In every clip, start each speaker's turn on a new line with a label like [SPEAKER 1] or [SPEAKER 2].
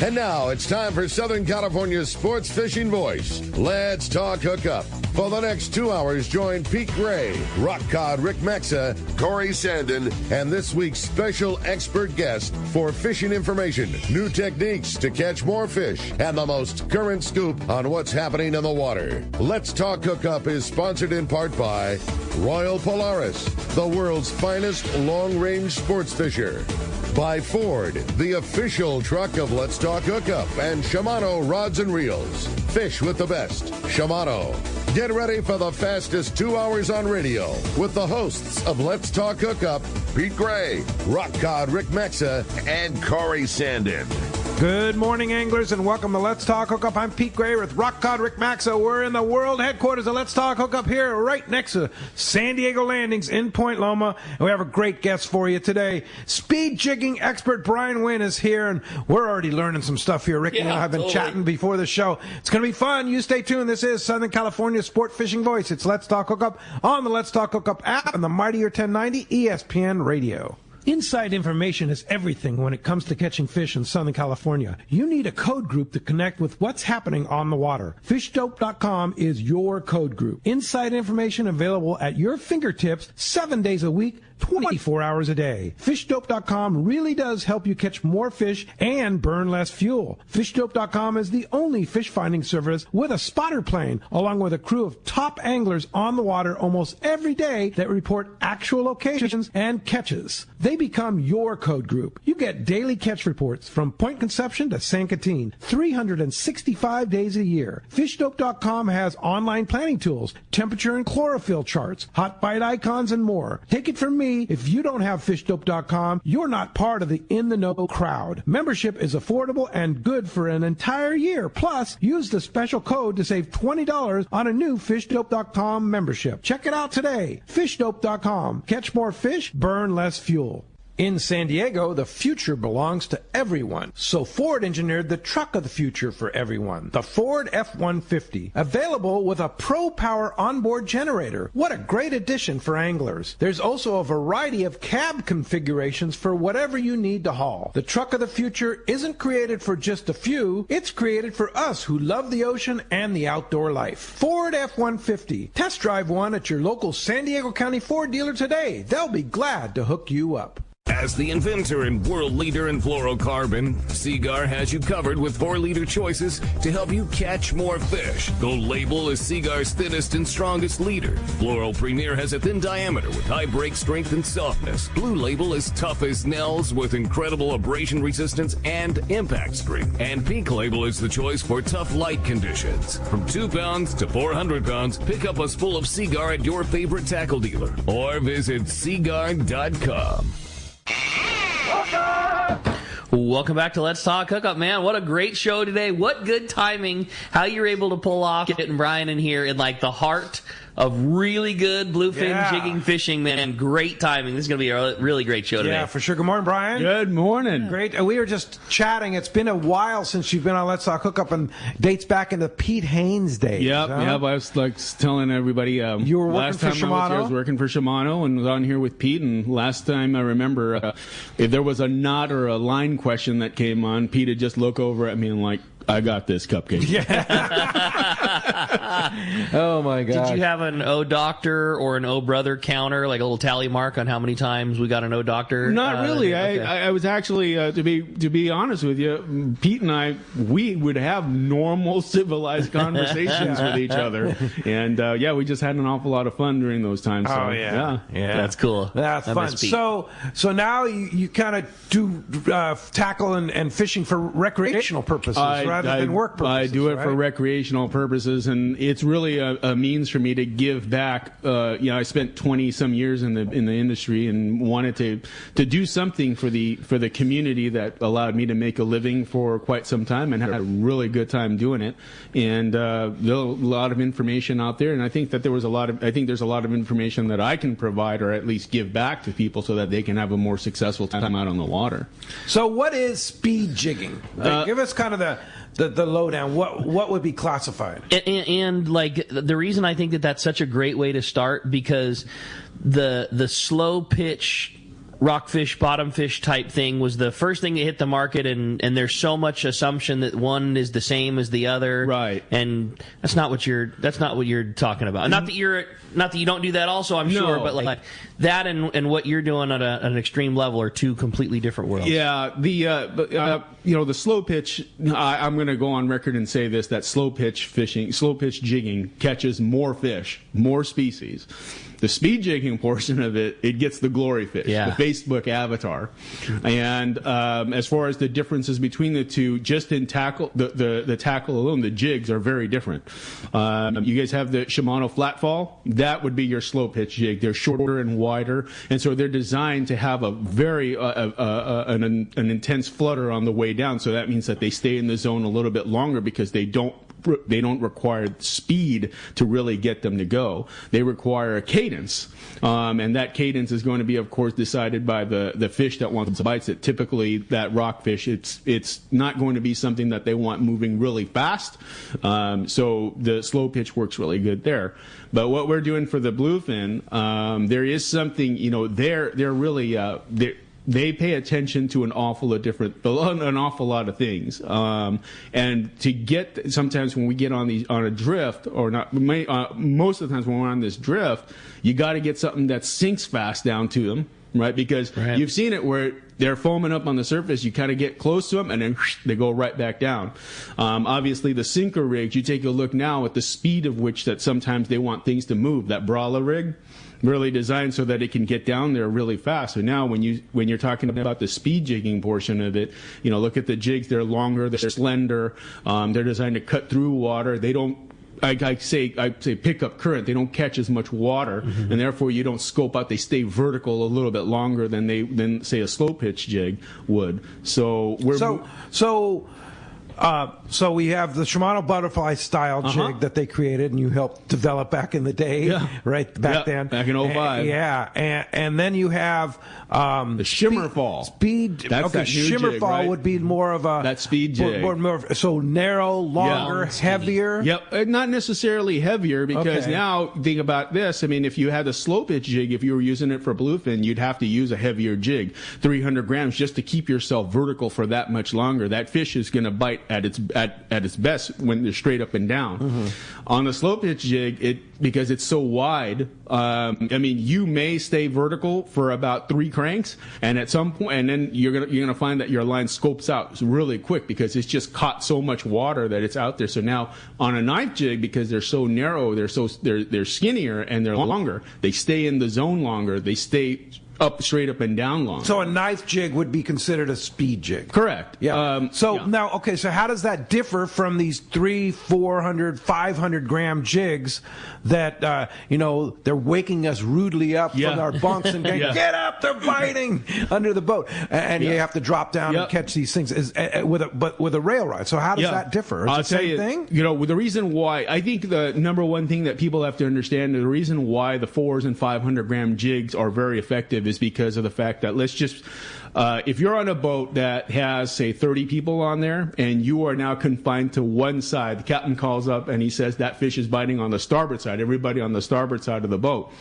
[SPEAKER 1] And now it's time for Southern California's sports fishing voice. Let's talk hookup. For the next 2 hours, join Pete Gray, Rock Cod Rick Maxa, Corey Sandin, and this week's special expert guest for fishing information, new techniques to catch more fish, and the most current scoop on what's happening in the water. Let's Talk Hookup is sponsored in part by Royal Polaris, the world's finest long-range sports fisher. By Ford, the official truck of Let's Talk Hookup, and Shimano Rods and Reels. Fish with the best. Shimano. Get ready for the fastest 2 hours on radio with the hosts of Let's Talk Hookup, Pete Gray, Rock Cod Rick Maxa, and Corey Sandin.
[SPEAKER 2] Good morning, anglers, and welcome to Let's Talk Hookup. I'm Pete Gray with Rock Cod Rick Maxa. We're in the world headquarters of Let's Talk Hookup here right next to San Diego Landings in Point Loma. And we have a great guest for you today. Speed jigging expert Brian Nguyen is here, and we're already learning some stuff here. Rick and I have been chatting before the show. It's going to be fun. You stay tuned. This is Southern California's sport fishing voice. It's Let's Talk Hookup on the Let's Talk Hookup app and the Mightier 1090 ESPN radio. Inside information is everything when it comes to catching fish in Southern California. You need a code group to connect with what's happening on the water. FishDope.com is your code group. Inside information available at your fingertips 7 days a week, 24 hours a day. FishDope.com really does help you catch more fish and burn less fuel. FishDope.com is the only fish finding service with a spotter plane, along with a crew of top anglers on the water almost every day that report actual locations and catches. They become your code group. You get daily catch reports from Point Conception to San Quintin, 365 days a year. FishDope.com has online planning tools, temperature and chlorophyll charts, hot bite icons, and more. Take it from me, if you don't have FishDope.com, you're not part of the in-the-know crowd. Membership is affordable and good for an entire year. Plus, use the special code to save $20 on a new FishDope.com membership. Check it out today. FishDope.com. Catch more fish, burn less fuel. In San Diego, the future belongs to everyone. So Ford engineered the truck of the future for everyone, the Ford F-150, available with a Pro Power onboard generator. What a great addition for anglers. There's also a variety of cab configurations for whatever you need to haul. The truck of the future isn't created for just a few. It's created for us who love the ocean and the outdoor life. Ford F-150. Test drive one at your local San Diego County Ford dealer today. They'll be glad to hook you up.
[SPEAKER 3] As the inventor and world leader in fluorocarbon, Seagar has you covered with 4-liter choices to help you catch more fish. Gold Label is Seagar's thinnest and strongest leader. Fluoro Premier has a thin diameter with high break strength and softness. Blue Label is tough as nails with incredible abrasion resistance and impact strength. And Pink Label is the choice for tough light conditions. From 2 pounds to 400 pounds, pick up a spool of Seagar at your favorite tackle dealer or visit Seagar.com.
[SPEAKER 4] Welcome back to Let's Talk Hookup, man. What a great show today. What good timing. How you're able to pull off getting Brian in here in like the heart of really good bluefin jigging fishing, man. Great timing. This is going to be a really great show today.
[SPEAKER 2] Yeah, for sure. Good morning, Brian.
[SPEAKER 5] Good morning.
[SPEAKER 2] Great. We were just chatting. It's been a while since you've been on Let's Talk Hookup, and dates back into Pete Haynes days.
[SPEAKER 5] Yep. I was like telling everybody.
[SPEAKER 2] You were working for Shimano?
[SPEAKER 5] I was working for Shimano and was on here with Pete. And last time I remember, if there was a knot or a line question that came on, Pete would just look over at me and like, I got this, Cupcake.
[SPEAKER 2] Oh, my God.
[SPEAKER 4] Did you have an O Doctor or an O Brother counter, like a little tally mark on how many times we got an O Doctor?
[SPEAKER 5] Not really.
[SPEAKER 4] Okay.
[SPEAKER 5] I was actually, to be honest with you, Pete and I, we would have normal, civilized conversations with each other. And, we just had an awful lot of fun during those times. So,
[SPEAKER 4] yeah. That's cool.
[SPEAKER 2] That's fun. So now you kind of do tackle and fishing for recreational purposes, rather than work purposes.
[SPEAKER 5] I do it for recreational purposes, and it's really a means for me to give back. I spent 20-some years in the industry and wanted to do something for the community that allowed me to make a living for quite some time, and had a really good time doing it. And there's a lot of information out there, and I think that there's a lot of information that I can provide, or at least give back to people, so that they can have a more successful time out on the water.
[SPEAKER 2] So, what is speed jigging? Give us kind of the lowdown. What would be classified?
[SPEAKER 4] And like the reason I think that that's such a great way to start, because the slow pitch rockfish, bottomfish type thing was the first thing that hit the market, and there's so much assumption that one is the same as the other,
[SPEAKER 5] right?
[SPEAKER 4] And that's not what you're talking about. Not that you don't do that also, I'm sure, but like that and what you're doing at an extreme level are two completely different worlds.
[SPEAKER 5] Yeah, the slow pitch. I'm going to go on record and say this: that slow pitch jigging catches more fish, more species. The speed jigging portion of it gets the glory fish, the Facebook avatar. And as far as the differences between the two, just in tackle, the tackle alone, the jigs are very different. You guys have the Shimano flat fall. That would be your slow pitch jig. They're shorter and wider, and so they're designed to have a very an intense flutter on the way down. So that means that they stay in the zone a little bit longer because they don't require speed to really get them to go. They require a cadence, and that cadence is going to be, of course, decided by the fish that wants to bite it. Typically, that rockfish, it's not going to be something that they want moving really fast, so the slow pitch works really good there. But what we're doing for the bluefin, there is something, they're really they pay attention to an awful lot of things, and to get, sometimes when we get on a drift, or not, most of the times when we're on this drift, you got to get something that sinks fast down to them, right? Because you've seen it where they're foaming up on the surface. You kind of get close to them, and then they go right back down. Obviously, the sinker rigs, you take a look now at the speed of which that sometimes they want things to move. That brawler rig, really designed so that it can get down there really fast. So now when you're talking about the speed jigging portion of it, look at the jigs. They're longer, they're slender, they're designed to cut through water. They don't, I say pick up current. They don't catch as much water, and therefore you don't scope out. They stay vertical a little bit longer than say a slow pitch jig would. So
[SPEAKER 2] So we have the Shimano butterfly style jig that they created, and you helped develop back in the day, right back then,
[SPEAKER 5] back in 05.
[SPEAKER 2] And then you have
[SPEAKER 5] the shimmer fall.
[SPEAKER 2] Speed.
[SPEAKER 5] That's
[SPEAKER 2] okay, shimmer
[SPEAKER 5] jig,
[SPEAKER 2] fall
[SPEAKER 5] right?
[SPEAKER 2] would be more of a
[SPEAKER 5] that speed jig.
[SPEAKER 2] More so narrow, longer, heavier.
[SPEAKER 5] Yep, not necessarily heavier, because now think about this. I mean, if you had a slow pitch jig, if you were using it for bluefin, you'd have to use a heavier jig, 300 grams, just to keep yourself vertical for that much longer. That fish is going to bite at its best when they're straight up and down. On the slow pitch jig, because it's so wide, I mean, you may stay vertical for about 3 cranks, and at some point, and then you're gonna find that your line scopes out really quick because it's just caught so much water that it's out there. So now on a knife jig, because they're so narrow, they're skinnier and they're longer, they stay in the zone longer. They stay straight up and down long.
[SPEAKER 2] So a knife jig would be considered a speed jig.
[SPEAKER 5] Correct.
[SPEAKER 2] Yeah. Now, so how does that differ from these 300, 400, 500 gram jigs that they're waking us rudely up from our bunks and going, get up, they're biting under the boat, and you have to drop down and catch these things with a rail rod. So how does that differ? Is it the same thing?
[SPEAKER 5] The reason why, I think the number one thing that people have to understand, the reason why the 400 and 500 gram jigs are very effective is because of the fact that if you're on a boat that has, say, 30 people on there, and you are now confined to one side, the captain calls up and he says that fish is biting on the starboard side, everybody on the starboard side of the boat.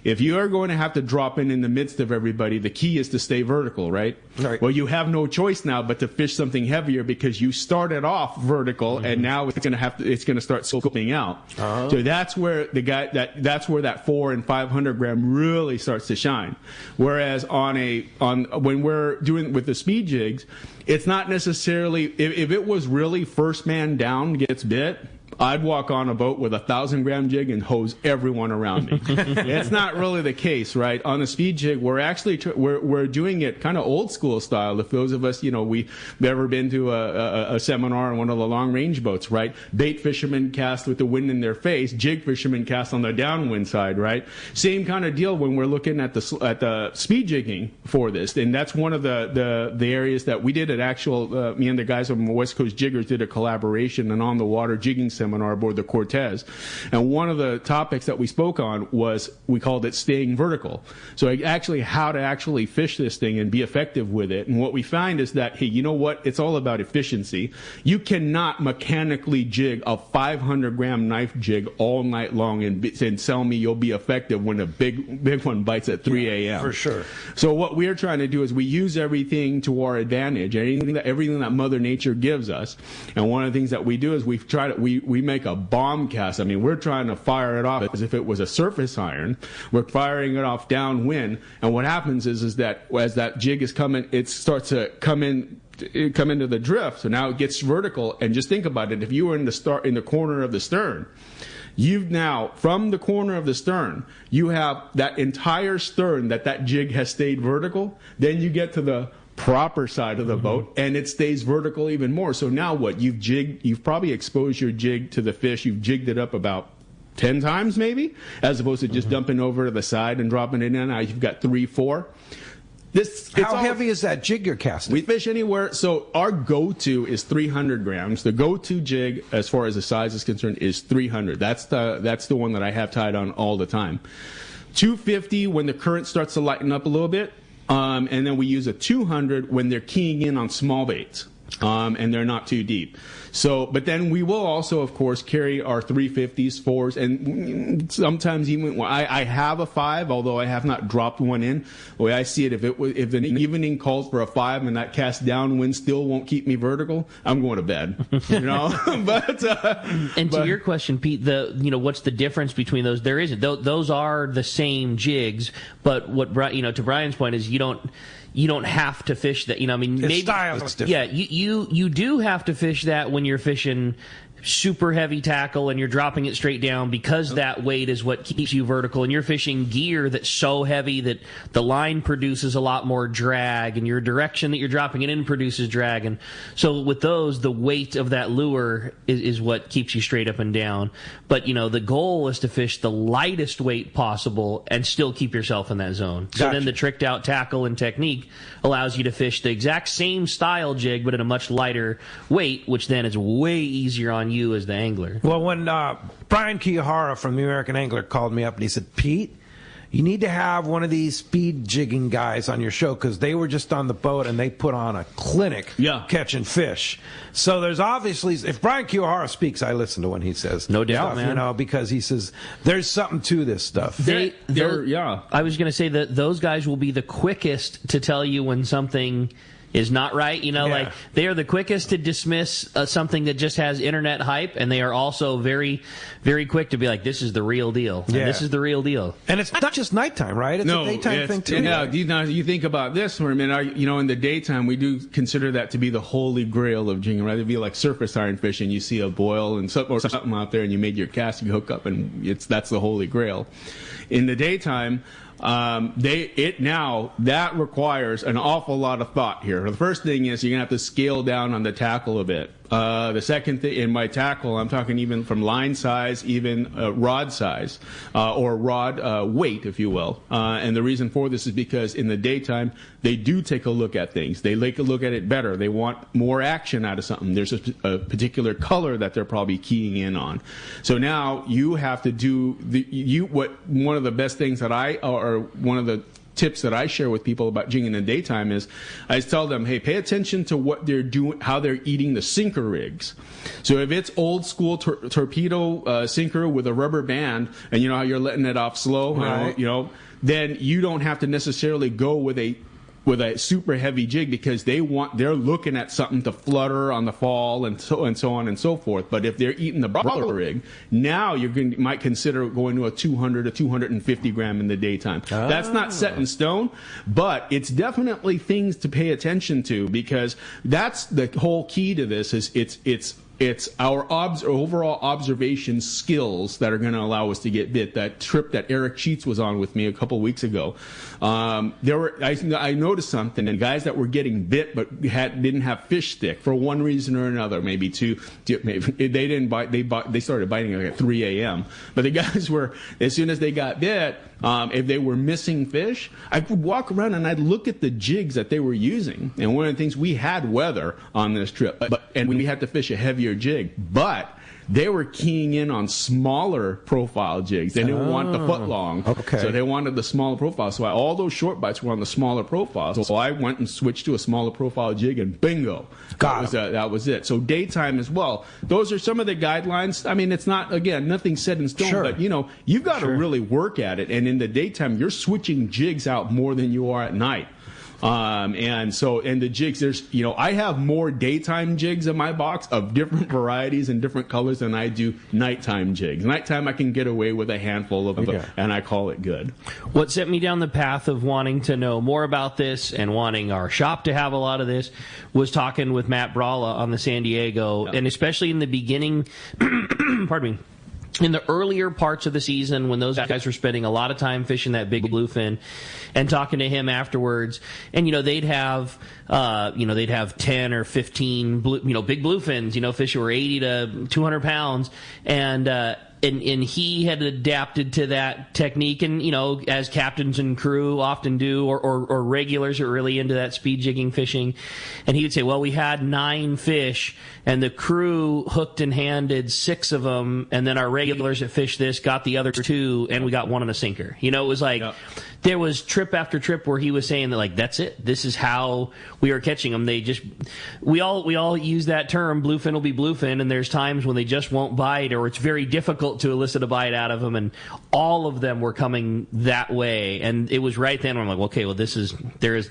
[SPEAKER 5] If you are going to have to drop in the midst of everybody, the key is to stay vertical, right? Well, you have no choice now but to fish something heavier, because you started off vertical, and now it's going to start scoping out. So that's where that's where that 400 and 500 gram really starts to shine. Whereas when we're doing with the speed jigs, it's not necessarily, if it was really first man down gets bit, I'd walk on a boat with 1,000 gram jig and hose everyone around me. It's not really the case, right? On a speed jig, we're actually we're doing it kind of old school style. If those of us, we've ever been to a seminar on one of the long range boats, right? Bait fishermen cast with the wind in their face. Jig fishermen cast on the downwind side, right? Same kind of deal when we're looking at the speed jigging for this, and that's one of the areas that we did an actual. Me and the guys from West Coast Jiggers did a collaboration, and on the water jigging session seminar aboard the Cortez. And one of the topics that we spoke on was, we called it staying vertical. So actually how to actually fish this thing and be effective with it. And what we find is that, hey, you know what? It's all about efficiency. You cannot mechanically jig a 500-gram knife jig all night long and tell me you'll be effective when a big one bites at 3 a.m.
[SPEAKER 2] For sure.
[SPEAKER 5] So what we're trying to do is we use everything to our advantage, everything that Mother Nature gives us. And one of the things that we do is we make a bomb cast. I mean, we're trying to fire it off as if it was a surface iron. We're firing it off downwind, and what happens is that as that jig is coming, it starts to come into the drift. So now it gets vertical, and just think about it. If you were in the corner of the stern, you've now, from the corner of the stern, you have that entire stern that jig has stayed vertical. Then you get to the proper side of the boat, and it stays vertical even more. So now what? You've probably exposed your jig to the fish. You've jigged it up about 10 times maybe, as opposed to just dumping over to the side and dropping it in. Now you've got 3, 4.
[SPEAKER 2] How heavy is that jig you're casting?
[SPEAKER 5] We fish anywhere. So our go-to is 300 grams. The go-to jig, as far as the size is concerned, is 300. That's the one that I have tied on all the time. 250 when the current starts to lighten up a little bit, and then we use a 200 when they're keying in on small baits, and they're not too deep. So, but then we will also, of course, carry our 350s, 4s, and sometimes even I have a 5, although I have not dropped one in. The way I see it, if the evening calls for a 5 and that cast downwind still won't keep me vertical, I'm going to bed. You know,
[SPEAKER 4] to your question, Pete, what's the difference between those? There isn't. Those are the same jigs, but to Brian's point is you don't have to fish that. Maybe
[SPEAKER 2] style is different.
[SPEAKER 4] Yeah, you do have to fish that when you're fishing super heavy tackle and you're dropping it straight down, because that weight is what keeps you vertical, and you're fishing gear that's so heavy that the line produces a lot more drag, and your direction that you're dropping it in produces drag. And so with those, the weight of that lure is what keeps you straight up and down. But the goal is to fish the lightest weight possible and still keep yourself in that zone. So then the tricked out tackle and technique allows you to fish the exact same style jig but at a much lighter weight, which then is way easier on you as the angler.
[SPEAKER 2] Well, when Brian Kiyahara from the American Angler called me up and he said, Pete, you need to have one of these speed jigging guys on your show, because they were just on the boat and they put on a clinic catching fish. So there's obviously, if Brian Kiyahara speaks, I listen to when he says.
[SPEAKER 4] No doubt, man.
[SPEAKER 2] Because he says there's something to this stuff.
[SPEAKER 4] I was going to say that those guys will be the quickest to tell you when something is not right. Like they are the quickest to dismiss something that just has internet hype, and they are also very, very quick to be like, this is the real deal. Yeah. This is the real deal.
[SPEAKER 2] And it's not just nighttime, right? It's a daytime thing too.
[SPEAKER 5] Yeah, you think about this for a minute. In the daytime, we do consider that to be the holy grail of jigging, right? It'd be like surface iron fishing. You see a boil or something out there, and you made your cast, you hook up, and that's the holy grail. In the daytime, that requires an awful lot of thought here. The first thing is you're gonna have to scale down on the tackle a bit. The second thing, in my tackle, I'm talking even from line size, even rod size, or rod weight, if you will. And the reason for this is because in the daytime, they do take a look at things. They take a look at it better. They want more action out of something. There's a particular color that they're probably keying in on. So now you have to do one of the best things or one of the tips that I share with people about jigging in the daytime is I tell them, hey, pay attention to what they're doing, how they're eating the sinker rigs. So if it's old school torpedo sinker with a rubber band, and you know how you're letting it off slow, right, then you don't have to necessarily go with a super heavy jig, because they're looking at something to flutter on the fall and so on and so forth. But if they're eating the brother rig, now you might consider going to a 200 to 250 gram in the daytime. Oh. That's not set in stone, but it's definitely things to pay attention to, because that's the whole key to this. Is it's our overall observation skills that are going to allow us to get bit. That trip that Eric Cheats was on with me a couple weeks ago, I noticed something, and guys that were getting bit but didn't have fish stick for one reason or another, maybe they didn't bite. They started biting at 3 a.m. But the guys were, as soon as they got bit, if they were missing fish, I would walk around and I'd look at the jigs that they were using. And one of the things, we had weather on this trip, and we had to fish a heavier jig, but they were keying in on smaller profile jigs. They didn't want the foot long.
[SPEAKER 2] Okay.
[SPEAKER 5] So they wanted the smaller profile. So all those short bites were on the smaller profile. So I went and switched to a smaller profile jig, and bingo. That was it. So daytime as well. Those are some of the guidelines. I mean, it's not, again, nothing set in stone, but, you've got to really work at it. And in the daytime, you're switching jigs out more than you are at night. And the jigs, I have more daytime jigs in my box of different varieties and different colors than I do nighttime jigs. Nighttime, I can get away with a handful of them, and I call it good.
[SPEAKER 4] What sent me down the path of wanting to know more about this and wanting our shop to have a lot of this was talking with Matt Bralla on the San Diego, and especially in the beginning, pardon me, in the earlier parts of the season when those guys were spending a lot of time fishing that big bluefin, and talking to him afterwards, and they'd have 10 or 15 big bluefins, fish that were 80 to 200 pounds, and he had adapted to that technique, and as captains and crew often do, or regulars are really into that speed jigging fishing, and he would say, well, we had 9 fish, and the crew hooked and handed 6 of them, and then our regulars that fished this got the other 2, and we got 1 on a sinker. It was like there was trip after trip where he was saying that, like, that's it. This is how we are catching them. We all use that term, bluefin will be bluefin, and there's times when they just won't bite, or it's very difficult to elicit a bite out of them, and all of them were coming that way. And it was right then where I'm like, okay, well, there is,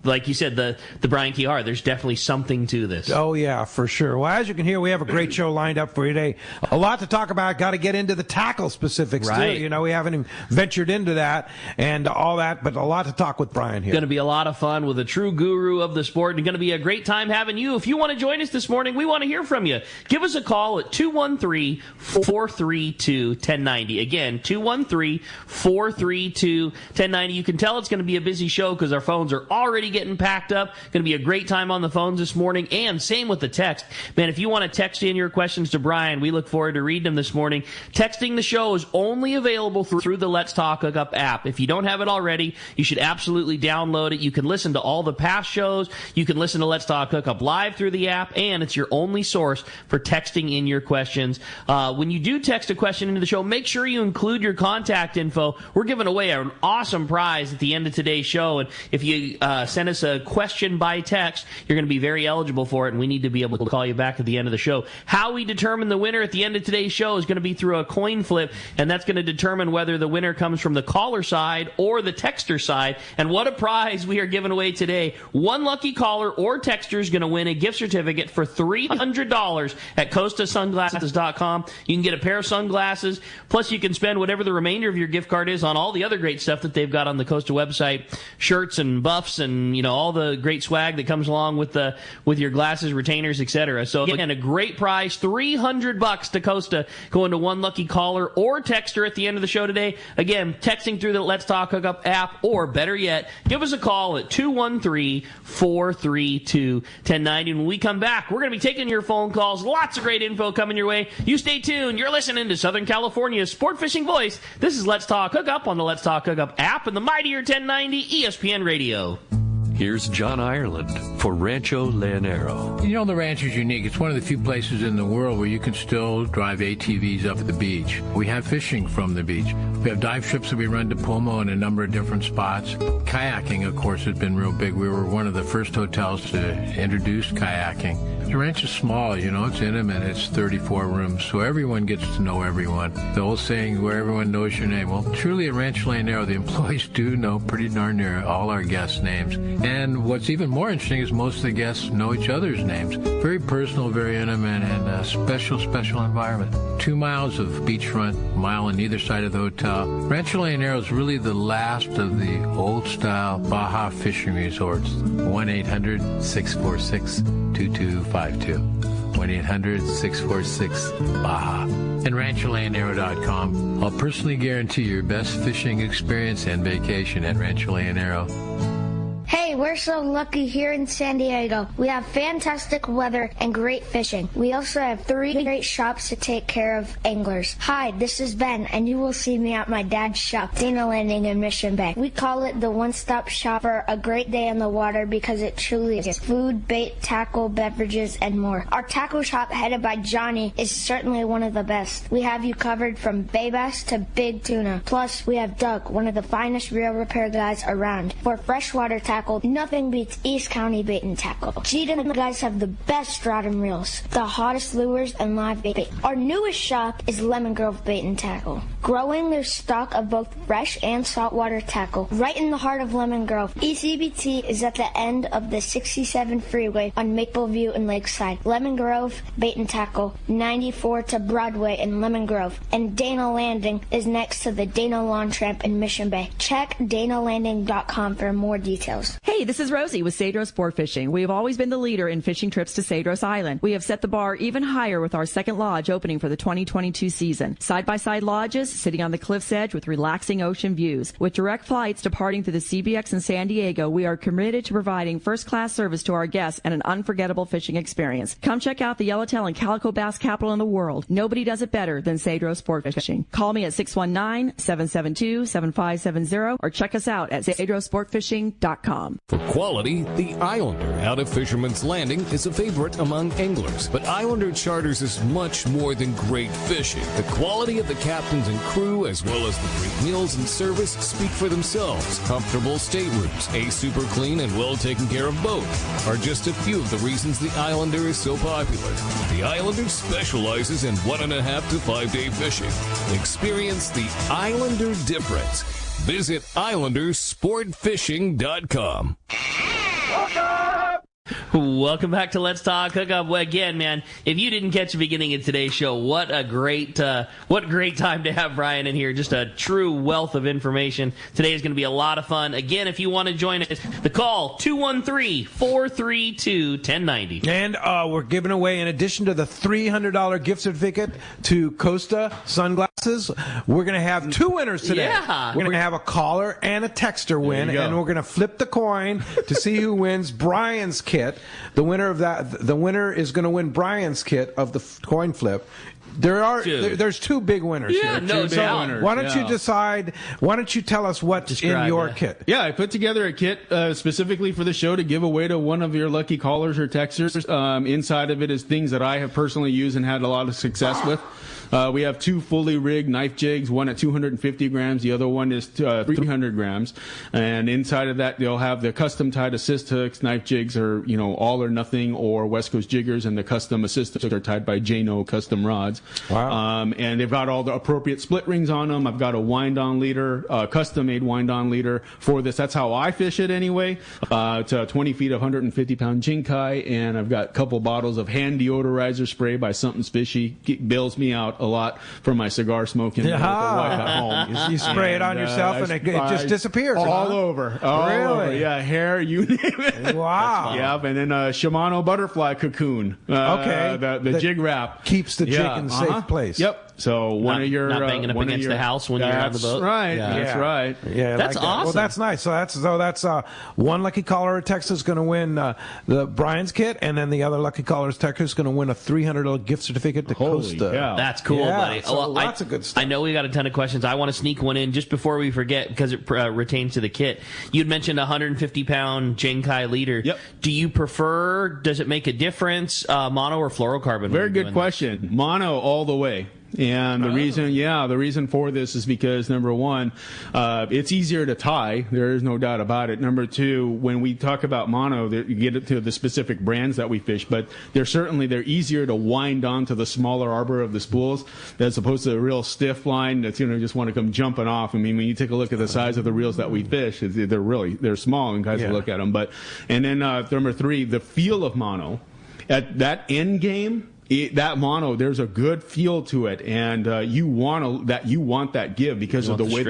[SPEAKER 4] like you said, the Brian Kihar, there's definitely something to this.
[SPEAKER 2] Oh, yeah, for sure. Well, as you can hear, we have a great show lined up for you today. A lot to talk about. Got to get into the tackle specifics, too. We haven't even ventured into that and all that, but a lot to talk with Brian here.
[SPEAKER 4] Going to be a lot of fun with a true guru of the sport, and going to be a great time having you. If you want to join us this morning, we want to hear from you. Give us a call at 213-432-1090. Again, 213-432-1090. You can tell it's going to be a busy show because our phones are already getting packed up. Going to be a great time on the phones this morning, and same with the text. Man, if you want to text in your questions to Brian, we look forward to reading them this morning. Texting the show is only available through the Let's Talk Hookup app. If you don't have it already, you should absolutely download it. You can listen to all the past shows. You can listen to Let's Talk Hookup live through the app, and it's your only source for texting in your questions. When you do text a question into the show, make sure you include your contact info. We're giving away an awesome prize at the end of today's show, and if you send us a question by text, you're going to be very eligible for it, and we need to be able to call you back at the end of the show. How we determine the winner at the end of today's show is going to be through a coin flip, and that's going to determine whether the winner comes from the caller side or the texter side. And what a prize we are giving away today. One lucky caller or texter is going to win a gift certificate for $300 at CostaSunglasses.com. You can get a pair of sunglasses, plus you can spend whatever the remainder of your gift card is on all the other great stuff that they've got on the Costa website, shirts and buffs and all the great swag that comes along with your glasses, retainers, etc. So again, a great prize, $300 to Costa, going to one lucky caller or texter at the end of the show today. Again, texting through the Let's Talk Hookup app, or better yet, give us a call at 213-432-1090. When we come back, we're going to be taking your phone calls. Lots of great info coming your way. You stay tuned. You're listening to Southern California's sport fishing voice. This is Let's Talk Hookup on the Let's Talk Hookup app and the mightier 1090 ESPN Radio.
[SPEAKER 6] Here's John Ireland for Rancho Leonero.
[SPEAKER 7] The ranch is unique. It's one of the few places in the world where you can still drive ATVs up the beach. We have fishing from the beach. We have dive trips that we run to Pomo in a number of different spots. Kayaking, of course, has been real big. We were one of the first hotels to introduce kayaking. The ranch is small, it's intimate. It's 34 rooms, so everyone gets to know everyone. The old saying, where everyone knows your name. Well, truly at Rancho Leonero, the employees do know pretty darn near all our guests' names. And what's even more interesting is most of the guests know each other's names. Very personal, very intimate, and a special environment. 2 miles of beachfront, mile on either side of the hotel. Rancho Leonero is really the last of the old-style Baja fishing resorts. 1-800-646-2252. 1-800-646-BAJA. And RanchoLeonero.com. I'll personally guarantee your best fishing experience and vacation at Rancho Leonero.
[SPEAKER 8] Hey, we're We're so lucky here in San Diego. We have fantastic weather and great fishing. We also have 3 great shops to take care of anglers. Hi, this is Ben, and you will see me at my dad's shop, Dana Landing in Mission Bay. We call it the one-stop shop for a great day on the water because it truly is. Food, bait, tackle, beverages, and more. Our tackle shop, headed by Johnny, is certainly one of the best. We have you covered from bay bass to big tuna. Plus, we have Doug, one of the finest reel repair guys around. For freshwater tackle, nothing beats East County Bait and Tackle. Gene and the guys have the best rod and reels, the hottest lures, and live bait. Our newest shop is Lemon Grove Bait and Tackle, growing their stock of both fresh and saltwater tackle right in the heart of Lemon Grove. ECBT is at the end of the 67 freeway on Mapleview and Lakeside. Lemon Grove Bait and Tackle, 94 to Broadway in Lemon Grove. And Dana Landing is next to the Dana Lawn Tramp in Mission Bay. Check danalanding.com for more details.
[SPEAKER 9] Hey, this is Rosie with Cedros Sport Fishing. We have always been the leader in fishing trips to Cedros Island. We have set the bar even higher with our second lodge opening for the 2022 season. Side-by-side lodges sitting on the cliff's edge with relaxing ocean views. With direct flights departing to the CBX in San Diego, we are committed to providing first-class service to our guests and an unforgettable fishing experience. Come check out the yellowtail and calico bass capital in the world. Nobody does it better than Cedros Sport Fishing. Call me at 619-772-7570 or check us out at cedrosportfishing.com.
[SPEAKER 3] For quality, the Islander out of Fisherman's Landing is a favorite among anglers. But Islander Charters is much more than great fishing. The quality of the captains and crew, as well as the great meals and service, speak for themselves. Comfortable staterooms, a super clean and well taken care of boat are just a few of the reasons the Islander is so popular. The Islander specializes in 1.5 to 5 day fishing. Experience the Islander difference. Visit IslanderSportFishing.com.
[SPEAKER 4] Welcome back to Let's Talk Hookup. Well, again, man, if you didn't catch the beginning of today's show, what a great time to have Brian in here. Just a true wealth of information. Today is going to be a lot of fun. Again, if you want to join us, the call 213-432-1090.
[SPEAKER 2] And we're giving away, in addition to the $300 gift certificate to Costa Sunglasses, we're going to have 2 winners today.
[SPEAKER 4] Yeah.
[SPEAKER 2] We're going to have a caller and a texter win, and we're going to flip the coin to see who wins Brian's kit. The winner is going to win Brian's kit of the coin flip. There's 2 big winners here.
[SPEAKER 4] No doubt.
[SPEAKER 2] Why don't you decide? Why don't you tell us what's in your kit?
[SPEAKER 5] Yeah, I put together a kit specifically for the show to give away to one of your lucky callers or texters. Inside of it is things that I have personally used and had a lot of success with. We have 2 fully rigged knife jigs, one at 250 grams, the other one is 300 grams. And inside of that, they'll have the custom tied assist hooks. Knife jigs are, all or nothing, or West Coast jiggers, and the custom assist hooks are tied by Jano custom rods.
[SPEAKER 2] Wow.
[SPEAKER 5] And they've got all the appropriate split rings on them. I've got a wind-on leader, custom made wind-on leader for this. That's how I fish it anyway. It's 20 feet of 150-pound Jinkai, and I've got a couple bottles of hand deodorizer spray by Something's Fishy. It bails me out a lot for my cigar smoking with the wife at home.
[SPEAKER 2] You spray it on yourself and it just disappears.
[SPEAKER 5] All over. Really? Over. Yeah, hair, you name it.
[SPEAKER 2] Wow.
[SPEAKER 5] Yeah, and then a Shimano butterfly cocoon. The jig wrap.
[SPEAKER 2] Keeps the jig in a safe place.
[SPEAKER 5] Yep. So one of your
[SPEAKER 4] not banging up against the house when you're on the boat.
[SPEAKER 5] Right. Yeah. That's right.
[SPEAKER 2] Yeah,
[SPEAKER 4] that's
[SPEAKER 2] like
[SPEAKER 4] awesome.
[SPEAKER 2] Well, that's nice. So that's one lucky caller or texter is going to win the Brian's kit, and then the other lucky caller's texter is going to win a $300 gift certificate to Costa.
[SPEAKER 5] Yeah.
[SPEAKER 4] That's cool, buddy.
[SPEAKER 2] So lots of good stuff.
[SPEAKER 4] I know we got a ton of questions. I want to sneak one in just before we forget because it retains to the kit. You'd mentioned a 150-pound Jinkai leader.
[SPEAKER 5] Yep.
[SPEAKER 4] Do you prefer? Does it make a difference? Mono or fluorocarbon?
[SPEAKER 5] Very good question. Mono all the way. And the reason for this is because, number one, it's easier to tie. There is no doubt about it. Number two, when we talk about mono, you get into the specific brands that we fish, but they're easier to wind onto the smaller arbor of the spools as opposed to a real stiff line that's, just want to come jumping off. I mean, when you take a look at the size of the reels that we fish, they're small and guys will look at them. And then number three, the feel of mono at that end game that mono, there's a good feel to it, and you want that give because of the way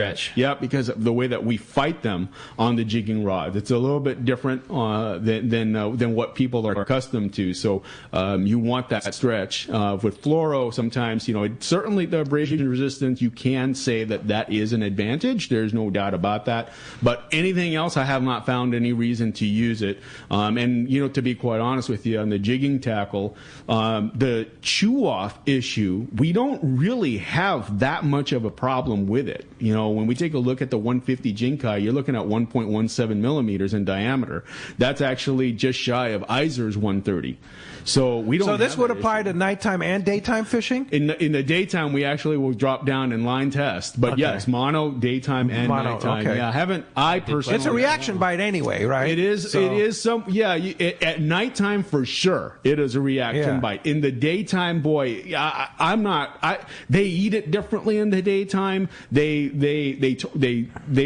[SPEAKER 5] because of the way that we fight them on the jigging rod. It's a little bit different than what people are accustomed to. So you want that stretch. With fluoro, sometimes certainly the abrasion resistance, you can say that is an advantage. There's no doubt about that. But anything else, I have not found any reason to use it. And to be quite honest with you, on the jigging tackle, the chew-off issue, we don't really have that much of a problem with it. When we take a look at the 150 Jinkai, you're looking at 1.17 millimeters in diameter. That's actually just shy of Iser's 130. So we don't.
[SPEAKER 2] So this would apply to nighttime and daytime fishing?
[SPEAKER 5] In the daytime, we actually will drop down and line test. But yes, mono, daytime, and nighttime. Okay. Yeah, I personally.
[SPEAKER 2] It's a reaction bite anyway, right?
[SPEAKER 5] It is. So. It is some. Yeah, at nighttime for sure, it is a reaction bite. In the daytime, boy, I'm not. They eat it differently in the daytime. They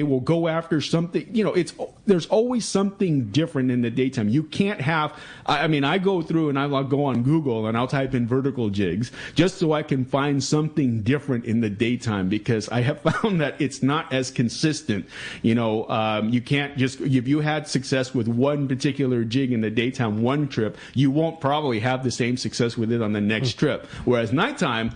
[SPEAKER 5] will go after something. There's always something different in the daytime. You can't have. I go through and I'll go on Google and I'll type in vertical jigs just so I can find something different in the daytime, because I have found that it's not as consistent. You can't just, if you had success with one particular jig in the daytime one trip, you won't probably have the same success with it on the next trip. Whereas nighttime,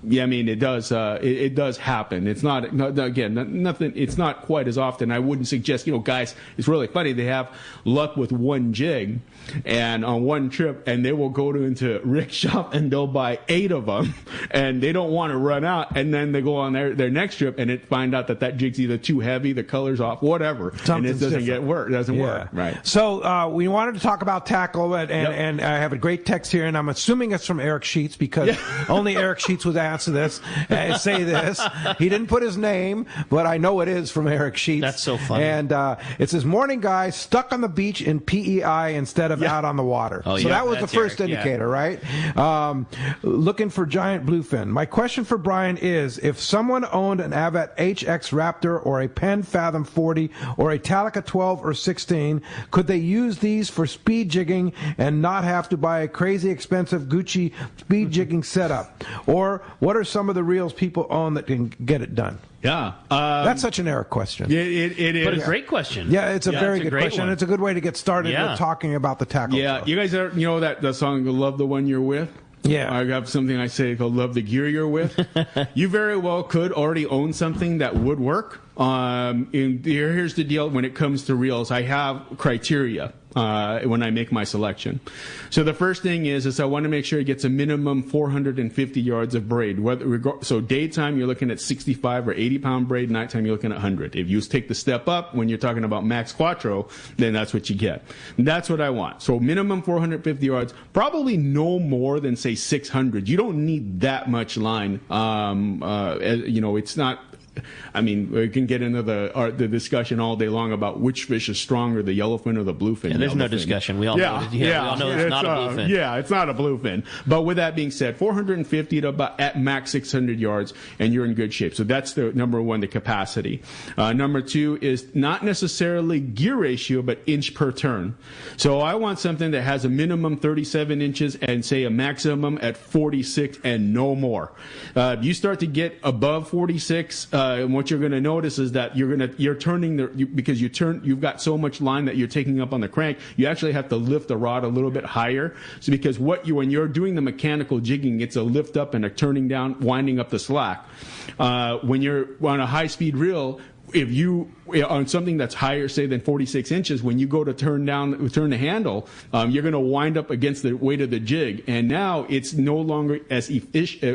[SPEAKER 5] yeah, it does. It does happen. It's not nothing. It's not quite as often. I wouldn't suggest. Guys, it's really funny. They have luck with one jig, and on one trip, and they will go into Rick's shop and they'll buy 8 of them, and they don't want to run out. And then they go on their next trip and find out that jig's either too heavy, the color's off, whatever, and it doesn't work. Right.
[SPEAKER 2] So we wanted to talk about tackle, and I have a great text here, and I'm assuming it's from Eric Sheets, because only Eric Sheets was answer this and say this. He didn't put his name, but I know it is from Eric Sheets.
[SPEAKER 4] That's so funny.
[SPEAKER 2] And it says, "Morning, guys. Stuck on the beach in PEI instead of out on the water." So that was the first indicator, right? Looking for giant bluefin. My question for Brian is, if someone owned an Avet HX Raptor or a Penn Fathom 40 or a Talica 12 or 16, could they use these for speed jigging and not have to buy a crazy expensive Gucci speed jigging setup? Or what are some of the reels people own that can get it done?
[SPEAKER 5] Yeah.
[SPEAKER 2] That's such an Eric question.
[SPEAKER 5] It is.
[SPEAKER 4] But a great question.
[SPEAKER 2] Yeah, it's a very good question. It's a good way to get started with talking about the tackle.
[SPEAKER 5] Yeah, you guys know that song, "Love the One You're With"?
[SPEAKER 2] Yeah.
[SPEAKER 5] I have something I say called "Love the Gear You're With." You very well could already own something that would work. Here's the deal when it comes to reels. I have criteria when I make my selection. So the first thing is I want to make sure it gets a minimum 450 yards of braid. So daytime, you're looking at 65 or 80-pound braid. Nighttime, you're looking at 100. If you take the step up, when you're talking about max quattro, then that's what you get. That's what I want. So minimum 450 yards, probably no more than, say, 600. You don't need that much line. It's not... we can get into the discussion all day long about which fish is stronger, the yellowfin or the bluefin.
[SPEAKER 4] There's no discussion. We all know. We all know it's not a bluefin.
[SPEAKER 5] Yeah, it's not a bluefin. But with that being said, 450 to about at max 600 yards, and you're in good shape. So that's the number one, the capacity. Number two is not necessarily gear ratio, but inch per turn. So I want something that has a minimum 37 inches and say a maximum at 46 and no more. You start to get above 46. And what you're going to notice is that you're turning because you've got so much line that you're taking up on the crank. You actually have to lift the rod a little bit higher. So because when you're doing the mechanical jigging, it's a lift up and a turning down, winding up the slack. When you're on a high speed reel, if you on something that's higher, say, than 46 inches, when you go to turn the handle, you're going to wind up against the weight of the jig, and now it's no longer efficient.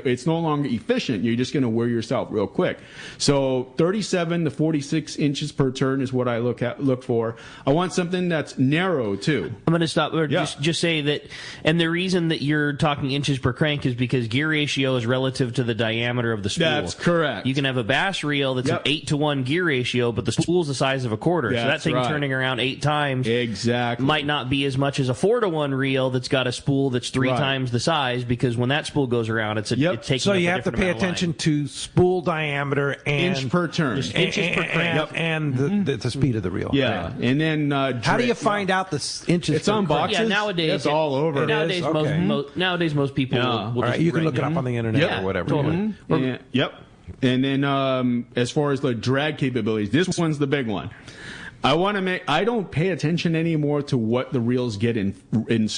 [SPEAKER 5] You're just going to wear yourself real quick. So 37 to 46 inches per turn is what I look for. I want something that's narrow too.
[SPEAKER 4] I'm going to stop. Just say that, and the reason that you're talking inches per crank is because gear ratio is relative to the diameter of the spool.
[SPEAKER 5] That's correct.
[SPEAKER 4] You can have a bass reel that's an 8-to-1 gear ratio, but the spool's the size of a quarter. So that thing turning around 8 times might not be as much as a 4-to-1 reel that's got a spool that's 3 times the size, because when that spool goes around, it's taking
[SPEAKER 2] so you have to pay attention to spool diameter and
[SPEAKER 5] inch per turn,
[SPEAKER 2] inches per crank, and the speed of the reel.
[SPEAKER 5] Yeah, and then
[SPEAKER 2] how do you find out the inches?
[SPEAKER 5] It's on boxes.
[SPEAKER 4] Yeah, nowadays
[SPEAKER 5] it's all over.
[SPEAKER 4] Nowadays most people. will
[SPEAKER 2] you can look it up on the internet or whatever.
[SPEAKER 5] Totally. And then as far as the drag capabilities, this one's the big one. I don't pay attention anymore to what the reels get in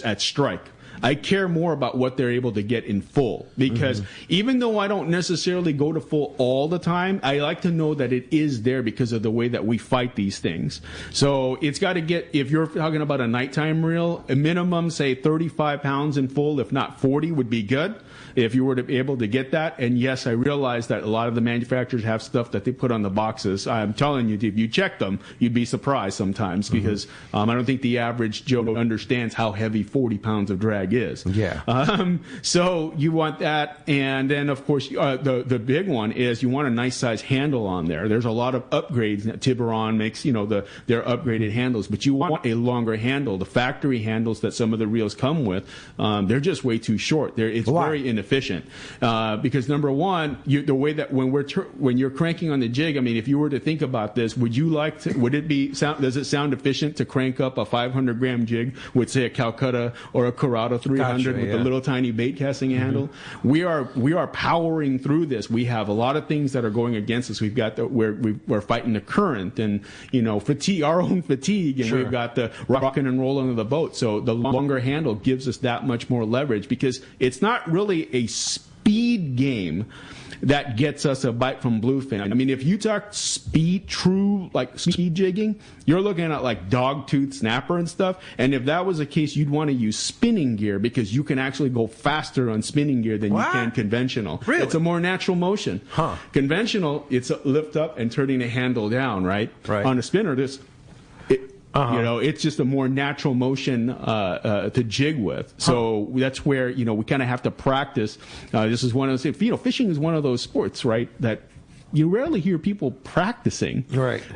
[SPEAKER 5] at strike. I care more about what they're able to get in full, because even though I don't necessarily go to full all the time, I like to know that it is there because of the way that we fight these things. So it's got to get, if you're talking about a nighttime reel, a minimum, say 35 pounds in full, if not 40 would be good. If you were to be able to get that. And yes, I realize that a lot of the manufacturers have stuff that they put on the boxes. I'm telling you, if you check them, you'd be surprised sometimes, because I don't think the average Joe understands how heavy 40 pounds of drag is. So you want that. And then, of course, the big one is you want a nice size handle on there. There's a lot of upgrades that Tiburon makes, their upgraded handles, but you want a longer handle. The factory handles that some of the reels come with, they're just way too short. It's very inefficient. Because number one, the way that when you're cranking on the jig, I mean, if you were to think about this, does it sound efficient to crank up a 500 gram jig with, say, a Calcutta or a Corrado 300 with the little tiny bait casting handle? We are powering through this. We have a lot of things that are going against us. We've got we're fighting the current and fatigue, our own fatigue, and we've got the rocking and rolling of the boat. So the longer handle gives us that much more leverage, because it's not really a speed game that gets us a bite from bluefin. I mean, if you talk true speed jigging, you're looking at like dogtooth snapper and stuff. And if that was the case, you'd want to use spinning gear, because you can actually go faster on spinning gear than you can conventional.
[SPEAKER 2] Really?
[SPEAKER 5] It's a more natural motion. Conventional, it's a lift up and turning the handle down, right? On a spinner, it's just a more natural motion to jig with. So that's where, we kind of have to practice. This is one of those, fishing is one of those sports, right, that you rarely hear people practicing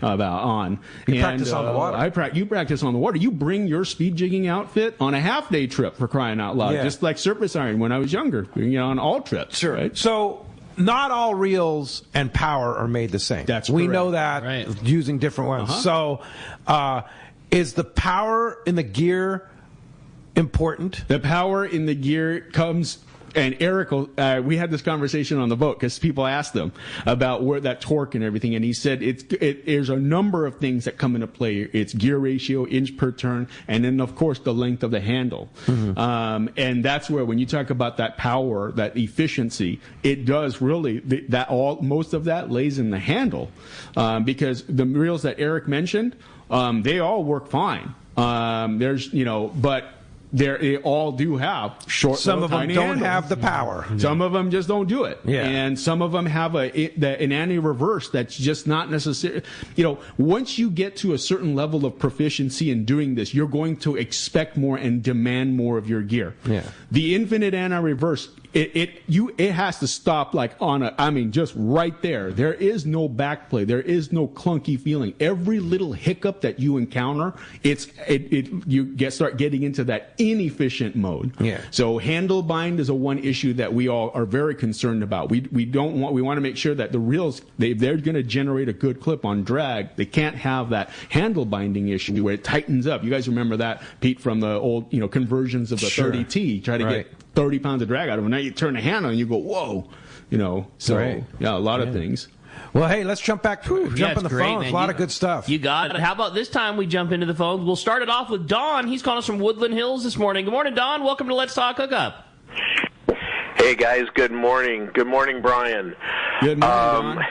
[SPEAKER 5] on.
[SPEAKER 2] You practice on the water.
[SPEAKER 5] You practice on the water. You bring your speed jigging outfit on a half-day trip, for crying out loud, just like surface iron when I was younger, on all trips.
[SPEAKER 2] Sure.
[SPEAKER 5] Right?
[SPEAKER 2] So not all reels and power are made the same. We know that using different ones. So is the power in the gear important?
[SPEAKER 5] The power in the gear comes, and Eric, we had this conversation on the boat because people asked him about where that torque and everything, and he said there's a number of things that come into play. It's gear ratio, inch per turn, and then of course the length of the handle. And that's where, when you talk about that power, that efficiency, it does really most of that lays in the handle, because the reels that Eric mentioned, they all work fine. But they all do have short.
[SPEAKER 2] Some of them don't
[SPEAKER 5] handles.
[SPEAKER 2] have the power.
[SPEAKER 5] Some of them just don't do it. And some of them have an anti-reverse that's just not necessary. Once you get to a certain level of proficiency in doing this, you're going to expect more and demand more of your gear. The infinite anti-reverse, it has to stop just right there. There is no backplay. There is no clunky feeling. Every little hiccup that you encounter, you start getting into that inefficient mode. So handle bind is one issue that we all are very concerned about. We want to make sure that the reels, they're going to generate a good clip on drag. They can't have that handle binding issue where it tightens up. You guys remember that, Pete, from the old conversions of the 30T. Try to get 30 pounds of drag out of it. Now you turn the handle and you go, whoa. A lot of things.
[SPEAKER 2] Well, hey, let's jump back. Jump on the phones. A lot of good stuff.
[SPEAKER 4] You got it. How about this time we jump into the phones? We'll start it off with Don. He's calling us from Woodland Hills this morning. Good morning, Don. Welcome to Let's Talk Hookup.
[SPEAKER 10] Hey, guys. Good morning. Good morning, Brian.
[SPEAKER 5] Good morning, Don.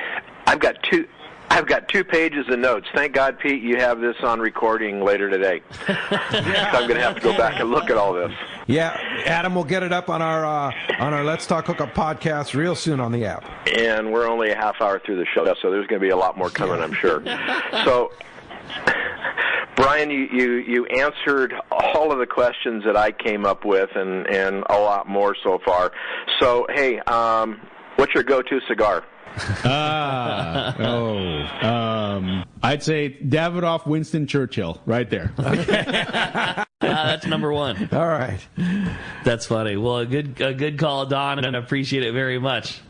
[SPEAKER 10] I've got 2 pages of notes. Thank God, Pete, you have this on recording later today. So I'm going to have to go back and look at all this.
[SPEAKER 2] Yeah, Adam will get it up on our Let's Talk Hookup podcast real soon on the app.
[SPEAKER 10] And we're only a half hour through the show, so there's going to be a lot more coming, I'm sure. So, Brian, you answered all of the questions that I came up with, and a lot more so far. So, hey, What's your go-to cigar?
[SPEAKER 5] I'd say Davidoff Winston Churchill, right there.
[SPEAKER 4] That's number one.
[SPEAKER 2] All right.
[SPEAKER 4] That's funny. Well, a good call, Don, and I appreciate it very much.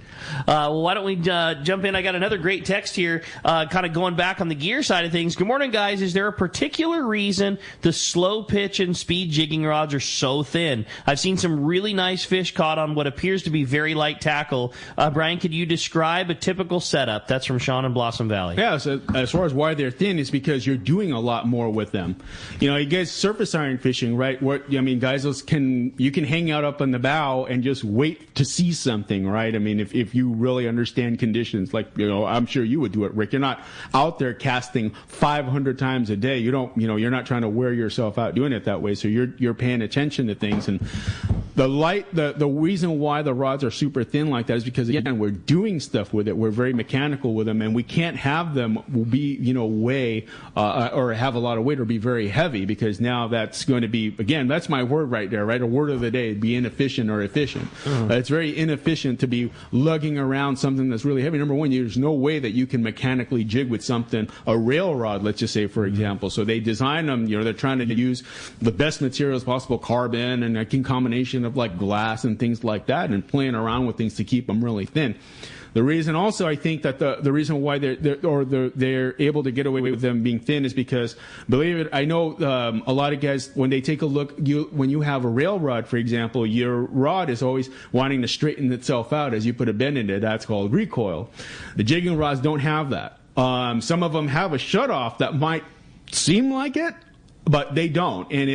[SPEAKER 4] Well, why don't we jump in? I got another great text here, kind of going back on the gear side of things. Good morning, guys. Is there a particular reason the slow pitch and speed jigging rods are so thin? I've seen some really nice fish caught on what appears to be very light tackle. Brian, could you describe a typical setup? That's from Sean in Blossom Valley.
[SPEAKER 5] Yeah, so as far as why they're thin is because you're doing a lot more with them. You guys surface iron fishing, right? Guys, you can hang out up on the bow and just wait to see something, right? If you really understand conditions, like, I'm sure you would do it, Rick. You're not out there casting 500 times a day. You're not trying to wear yourself out doing it that way. So you're paying attention to things. And the reason why the rods are super thin like that is because, again, we're doing stuff with it. We're very mechanical with them, and we can't have them be, weigh or have a lot of weight or be very heavy, because now that's going to be, again, that's my word right there, right? A word of the day, be inefficient or efficient. It's very inefficient to be lugging around something that's really heavy. Number one, there's no way that you can mechanically jig with something, a rail rod, let's just say, for example. So they design them, they're trying to use the best materials possible, carbon and a combination of like glass and things like that, and playing around with things to keep them really thin. The reason also, I think that the reason why they're able to get away with them being thin is because, believe it, I know a lot of guys, when they take a look, when you have a rail rod, for example, your rod is always wanting to straighten itself out as you put a bend in it. That's called recoil. The jigging rods don't have that. Some of them have a shutoff that might seem like it, but they don't. And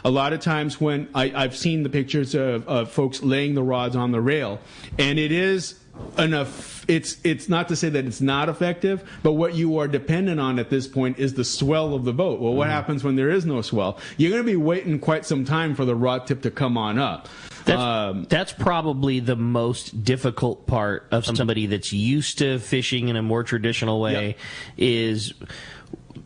[SPEAKER 5] a lot of times when I've seen the pictures of folks laying the rods on the rail, and it is enough. It's not to say that it's not effective, but what you are dependent on at this point is the swell of the boat. Well, what happens when there is no swell? You're going to be waiting quite some time for the rod tip to come on up.
[SPEAKER 4] That's probably the most difficult part of somebody that's used to fishing in a more traditional way. Is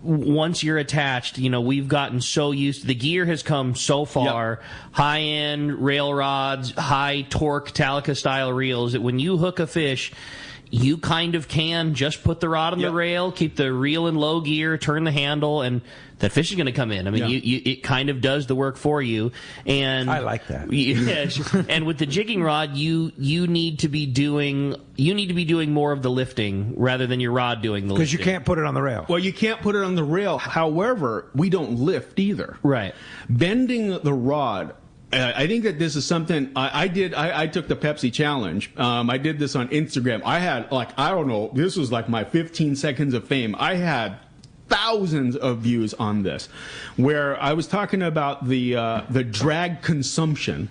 [SPEAKER 4] once you're attached, we've gotten so used to the gear has come so far, high-end rail rods, high torque Talica style reels, that when you hook a fish, you kind of can just put the rod on the rail, keep the reel in low gear, turn the handle, and that fish is going to come in. It kind of does the work for you. And
[SPEAKER 2] I like that.
[SPEAKER 4] And with the jigging rod, you need to be doing more of the lifting rather than your rod doing the lifting.
[SPEAKER 2] Because you can't put it on the rail.
[SPEAKER 5] Well, you can't put it on the rail. However, we don't lift either.
[SPEAKER 4] Right.
[SPEAKER 5] Bending the rod. I think that this is something I did. I took the Pepsi challenge. I did this on Instagram. I had this was like my 15 seconds of fame. I had thousands of views on this, where I was talking about the drag consumption.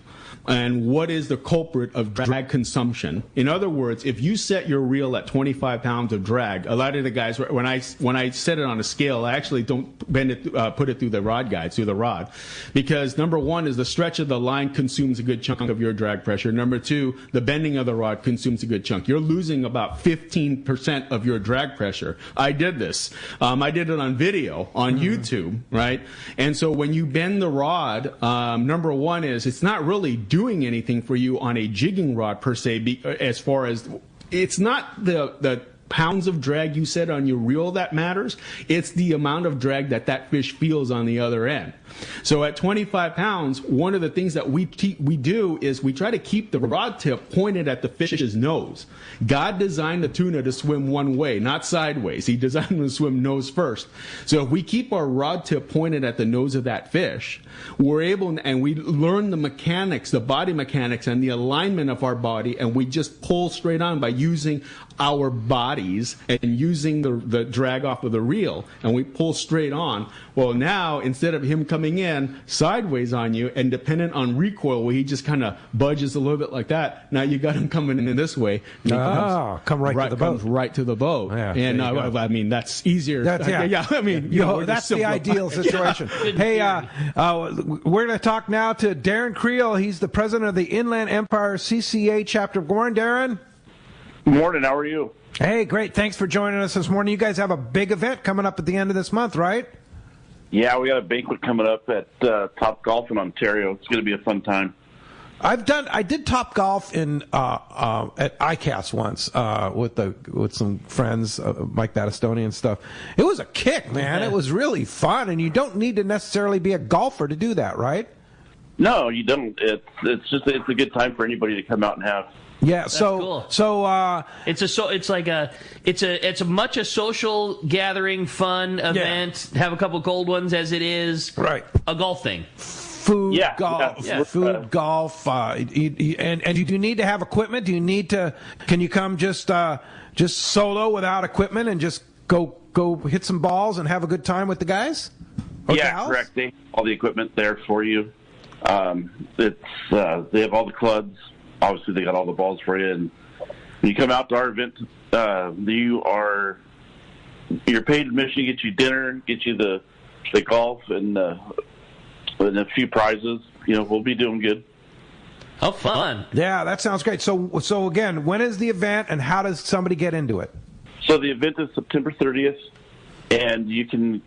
[SPEAKER 5] And what is the culprit of drag consumption? In other words, if you set your reel at 25 pounds of drag, a lot of the guys, when I set it on a scale, I actually don't bend it, put it through the rod guide, through the rod, because number one is the stretch of the line consumes a good chunk of your drag pressure. Number two, the bending of the rod consumes a good chunk. You're losing about 15% of your drag pressure. I did this. I did it on video on YouTube, right? And so when you bend the rod, number one is it's not really doing anything for you on a jigging rod per se, as far as it's not the pounds of drag you set on your reel that matters. It's the amount of drag that fish feels on the other end. So at 25 pounds, one of the things that we do is we try to keep the rod tip pointed at the fish's nose. God designed the tuna to swim one way, not sideways. He designed them to swim nose first. So if we keep our rod tip pointed at the nose of that fish, we're able, and we learn the mechanics, the body mechanics and the alignment of our body, and we just pull straight on by using our bodies and using the drag off of the reel, and we pull straight on. Well, now, instead of him coming in sideways on you and dependent on recoil, where he just kind of budges a little bit like that, now you got him coming in this way.
[SPEAKER 2] Come right to the boat.
[SPEAKER 5] Right to the boat.
[SPEAKER 2] Yeah,
[SPEAKER 5] and that's easier.
[SPEAKER 2] That's the ideal situation. Hey, we're going to talk now to Darren Creel. He's the president of the Inland Empire CCA chapter. Good morning, Darren.
[SPEAKER 11] Good morning. How are you?
[SPEAKER 2] Hey, great. Thanks for joining us this morning. You guys have a big event coming up at the end of this month, right?
[SPEAKER 11] Yeah, we got a banquet coming up at Top Golf in Ontario. It's going to be a fun time.
[SPEAKER 2] I did Top Golf in at ICAST once with some friends, Mike Battistoni and stuff. It was a kick, man. It was really fun, and you don't need to necessarily be a golfer to do that, right?
[SPEAKER 11] No, you don't. It's a good time for anybody to come out and have.
[SPEAKER 2] Yeah,
[SPEAKER 4] That's
[SPEAKER 2] so
[SPEAKER 4] cool. It's much a social gathering, fun event. Have a couple cold ones as it is.
[SPEAKER 2] Right.
[SPEAKER 4] A golf thing.
[SPEAKER 2] Food, golf, golf, and you do need to have equipment. Do you need to? Can you come just solo without equipment and just go hit some balls and have a good time with the guys?
[SPEAKER 11] Yeah, correct. They have all the equipment there for you. They have all the clubs. Obviously, they got all the balls for you. And when you come out to our event, you're paid admission, get you dinner, get you the golf, and a few prizes. We'll be doing good.
[SPEAKER 4] Oh, fun!
[SPEAKER 2] Yeah, that sounds great. So again, when is the event, and how does somebody get into it?
[SPEAKER 11] So the event is September 30th, and you can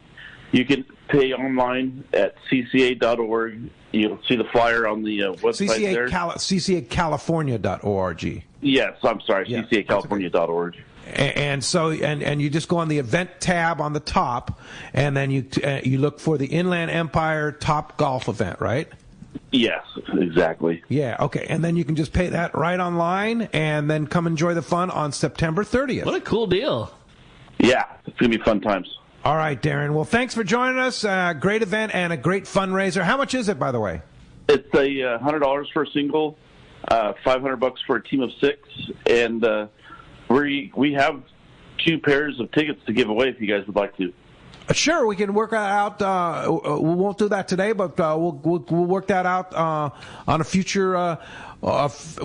[SPEAKER 11] pay online at cca.org. You'll see the flyer on the website there.
[SPEAKER 2] CCACalifornia.org.
[SPEAKER 11] Yes, I'm sorry, CCACalifornia.org.
[SPEAKER 2] And so you just go on the event tab on the top, and then you look for the Inland Empire Top Golf event, right?
[SPEAKER 11] Yes, exactly.
[SPEAKER 2] Yeah, okay. And then you can just pay that right online, and then come enjoy the fun on September 30th.
[SPEAKER 4] What a cool deal.
[SPEAKER 11] Yeah, it's going to be fun times.
[SPEAKER 2] All right, Darren. Well, thanks for joining us. Great event and a great fundraiser. How much is it, by the way?
[SPEAKER 11] It's $100 for a single, $500 for a team of 6, and we have 2 pairs of tickets to give away if you guys would like to.
[SPEAKER 2] Sure, we can work that out. We won't do that today, but we'll work that out on a future. Let's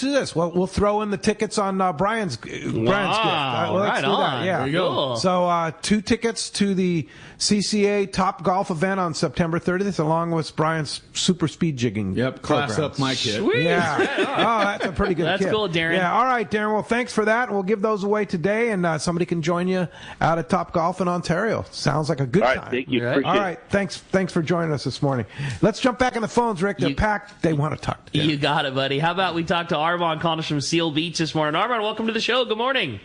[SPEAKER 2] do this. We'll throw in the tickets on Brian's gift. Let's
[SPEAKER 4] right
[SPEAKER 2] do
[SPEAKER 4] on.
[SPEAKER 2] that. Yeah.
[SPEAKER 4] There you go.
[SPEAKER 2] So 2 tickets to the CCA Top Golf event on September 30th, along with Brian's Super Speed Jigging.
[SPEAKER 5] Yep, class
[SPEAKER 2] program.
[SPEAKER 5] up my kit.
[SPEAKER 4] Sweet.
[SPEAKER 2] Yeah. Oh, that's a pretty good
[SPEAKER 4] That's
[SPEAKER 2] kit.
[SPEAKER 4] cool, Darren.
[SPEAKER 2] Yeah. All right, Darren. Well, thanks for that. We'll give those away today, and somebody can join you out at Top Golf in Ontario. Sounds like a good time.
[SPEAKER 11] All right, thank you.
[SPEAKER 4] Right.
[SPEAKER 2] All right, thanks for joining us this morning. Let's jump back on the phones, Rick. They're packed. They want to talk to you.
[SPEAKER 4] You got it, buddy. How about we talk to Arvon calling us from Seal Beach this morning? Arvon, welcome to the show. Good morning.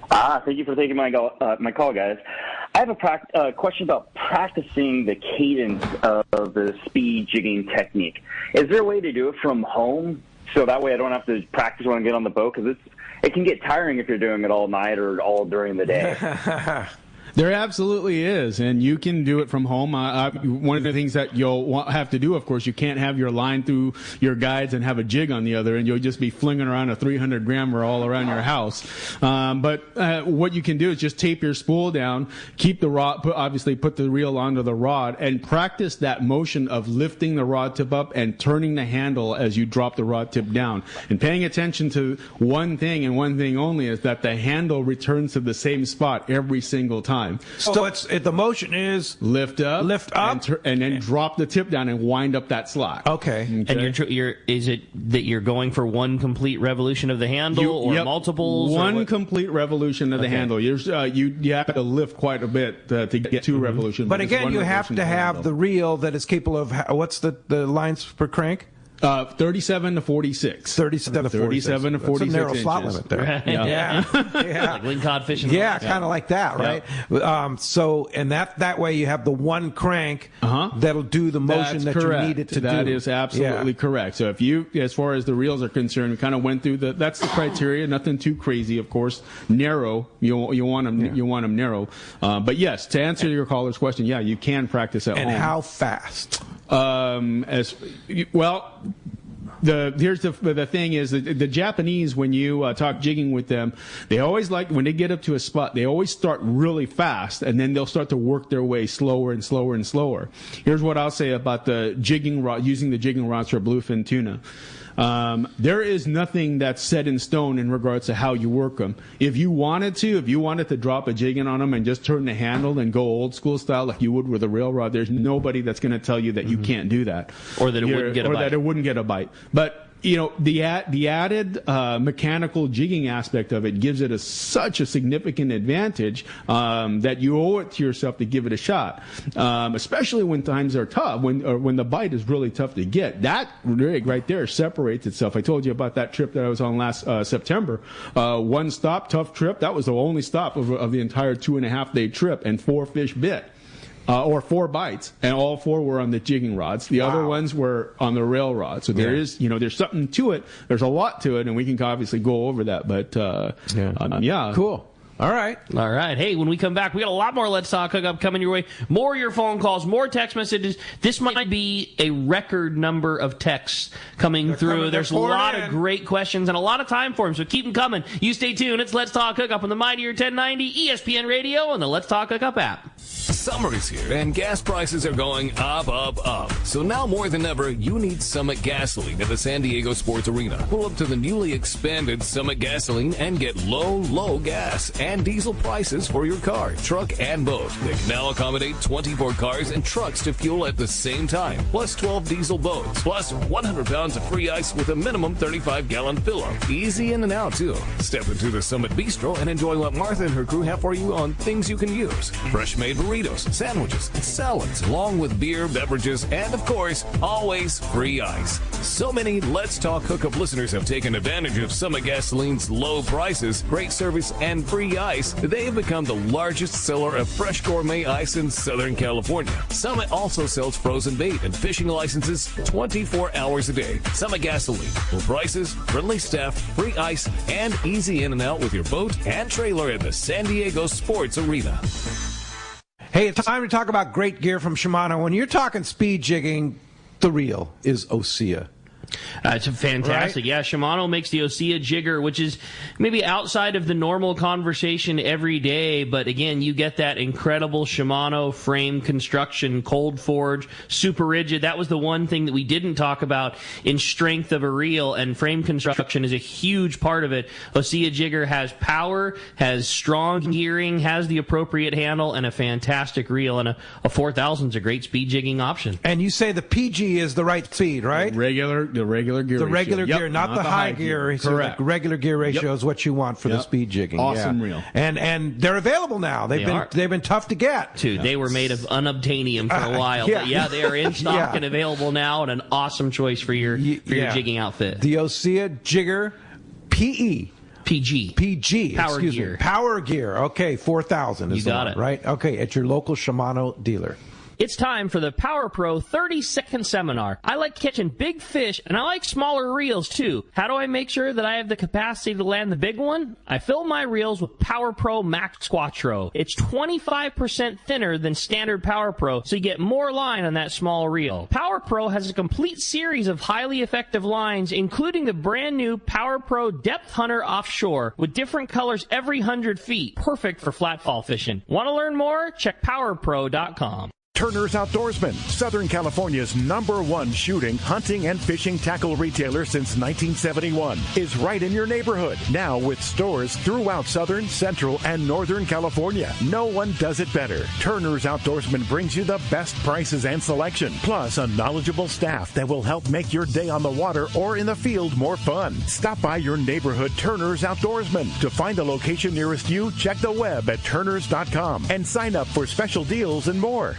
[SPEAKER 12] Thank you for taking my call, guys. I have a question about practicing the cadence of the speed jigging technique. Is there a way to do it from home so that way I don't have to practice when I get on the boat? Because it can get tiring if you're doing it all night or all during the day.
[SPEAKER 5] There absolutely is, and you can do it from home. One of the things that you'll have to do, of course, you can't have your line through your guides and have a jig on the other, and you'll just be flinging around a 300-grammer all around your house. But what you can do is just tape your spool down, keep the rod, put the reel onto the rod, and practice that motion of lifting the rod tip up and turning the handle as you drop the rod tip down. And paying attention to one thing and one thing only is that the handle returns to the same spot every single time.
[SPEAKER 2] So the motion is
[SPEAKER 5] lift up, and then drop the tip down and wind up that slot.
[SPEAKER 2] Okay.
[SPEAKER 4] And is it that you're going for one complete revolution of the handle or multiples?
[SPEAKER 5] One complete revolution of the handle. You have to lift quite a bit to get 2 revolutions.
[SPEAKER 2] But again, you have to have the reel that is capable of what's the lines per crank?
[SPEAKER 5] 37 to 47 to 46
[SPEAKER 2] That's a narrow
[SPEAKER 5] inches.
[SPEAKER 2] slot limit there.
[SPEAKER 4] Right.
[SPEAKER 2] Yeah.
[SPEAKER 4] Like lingcod fishing.
[SPEAKER 2] Yeah, kind of like that, right? So that way you have the one crank that'll do the motion that you need it to do.
[SPEAKER 5] That is absolutely correct. So if you, as far as the reels are concerned, we kind of went through that's the criteria. Nothing too crazy, of course. Narrow. You want them narrow. But yes, to answer your caller's question, yeah, you can practice at home.
[SPEAKER 2] And how fast?
[SPEAKER 5] Here's the thing is the Japanese, when you talk jigging with them, they always when they get up to a spot, they always start really fast, and then they'll start to work their way slower and slower and slower. Here's what I'll say about the jigging rod, using the jigging rods for bluefin tuna. There is nothing that's set in stone in regards to how you work them. If you wanted to drop a jig in on them and just turn the handle and go old school style like you would with a rail rod, there's nobody that's going to tell you that you can't do that.
[SPEAKER 4] Or that it wouldn't get a bite.
[SPEAKER 5] That it wouldn't get a bite. But the added mechanical jigging aspect of it gives it such a significant advantage that you owe it to yourself to give it a shot, especially when times are tough, when the bite is really tough to get. That rig right there separates itself. I told you about that trip that I was on last September. One stop, tough trip. That was the only stop of the entire 2.5-day trip, and 4 fish bit. Or 4 bites, and all 4 were on the jigging rods. The other ones were on the rail rod. So there is, there's something to it. There's a lot to it, and we can obviously go over that. But
[SPEAKER 2] Cool. All right.
[SPEAKER 4] Hey, when we come back, we got a lot more Let's Talk Hookup coming your way. More of your phone calls, more text messages. This might be a record number of texts coming through. There's a lot of great questions and a lot of time for them, so keep them coming. You stay tuned. It's Let's Talk Hookup on the Mightier 1090, ESPN Radio, and the Let's Talk Hookup app.
[SPEAKER 3] Summer is here, and gas prices are going up, up, up. So now more than ever, you need Summit Gasoline at the San Diego Sports Arena. Pull up to the newly expanded Summit Gasoline and get low gas and diesel prices for your car, truck, and boat. They can now accommodate 24 cars and trucks to fuel at the same time, plus 12 diesel boats, plus 100 pounds of free ice with a minimum 35-gallon fill-up. Easy in and out, too. Step into the Summit Bistro and enjoy what Martha and her crew have for you on things you can use. Fresh-made burritos, sandwiches, and salads, along with beer, beverages, and, of course, always free ice. So many Let's Talk Hookup listeners have taken advantage of Summit Gasoline's low prices, great service, and free ice. They have become the largest seller of fresh gourmet ice in Southern California. Summit also sells frozen bait and fishing licenses 24 hours a day. Summit Gasoline. Low prices, friendly staff, free ice, and easy in and out with your boat and trailer at the San Diego Sports Arena.
[SPEAKER 2] Hey, it's time to talk about great gear from Shimano. When you're talking speed jigging, the real is Osea.
[SPEAKER 4] It's fantastic. Right? Yeah, Shimano makes the Osea Jigger, which is maybe outside of the normal conversation every day, but again, you get that incredible Shimano frame construction, cold forge, super rigid. That was the one thing that we didn't talk about in strength of a reel, and frame construction is a huge part of it. Osea Jigger has power, has strong gearing, has the appropriate handle, and a fantastic reel, and a 4000 is a great speed jigging option.
[SPEAKER 2] And you say the PG is the right speed, right?
[SPEAKER 5] The regular gear
[SPEAKER 2] ratio.
[SPEAKER 5] regular
[SPEAKER 2] gear, not the high gear.
[SPEAKER 5] Correct.
[SPEAKER 2] So the regular gear ratio is what you want for the speed jigging.
[SPEAKER 5] Awesome reel.
[SPEAKER 2] And they're available now. They've been tough to get.
[SPEAKER 4] Dude, they were made of unobtainium for a while. But they are in stock and available now, and an awesome choice for your jigging outfit.
[SPEAKER 2] The Osea Jigger PE.
[SPEAKER 4] PG.
[SPEAKER 2] Power gear. Okay, 4000 is
[SPEAKER 4] you got
[SPEAKER 2] the one,
[SPEAKER 4] it.
[SPEAKER 2] right? Okay, at your local Shimano dealer.
[SPEAKER 4] It's time for the Power Pro 30-second seminar. I like catching big fish, and I like smaller reels, too. How do I make sure that I have the capacity to land the big one? I fill my reels with Power Pro Max Quattro. It's 25% thinner than standard Power Pro, so you get more line on that small reel. Power Pro has a complete series of highly effective lines, including the brand new Power Pro Depth Hunter Offshore, with different colors every 100 feet. Perfect for flatfall fishing. Want to learn more? Check PowerPro.com.
[SPEAKER 13] Turner's Outdoorsman, Southern California's #1 shooting, hunting, and fishing tackle retailer since 1971, is right in your neighborhood. Now with stores throughout Southern, Central, and Northern California. No one does it better. Turner's Outdoorsman brings you the best prices and selection, plus a knowledgeable staff that will help make your day on the water or in the field more fun. Stop by your neighborhood Turner's Outdoorsman. To find a location nearest you, check the web at turners.com and sign up for special deals and more.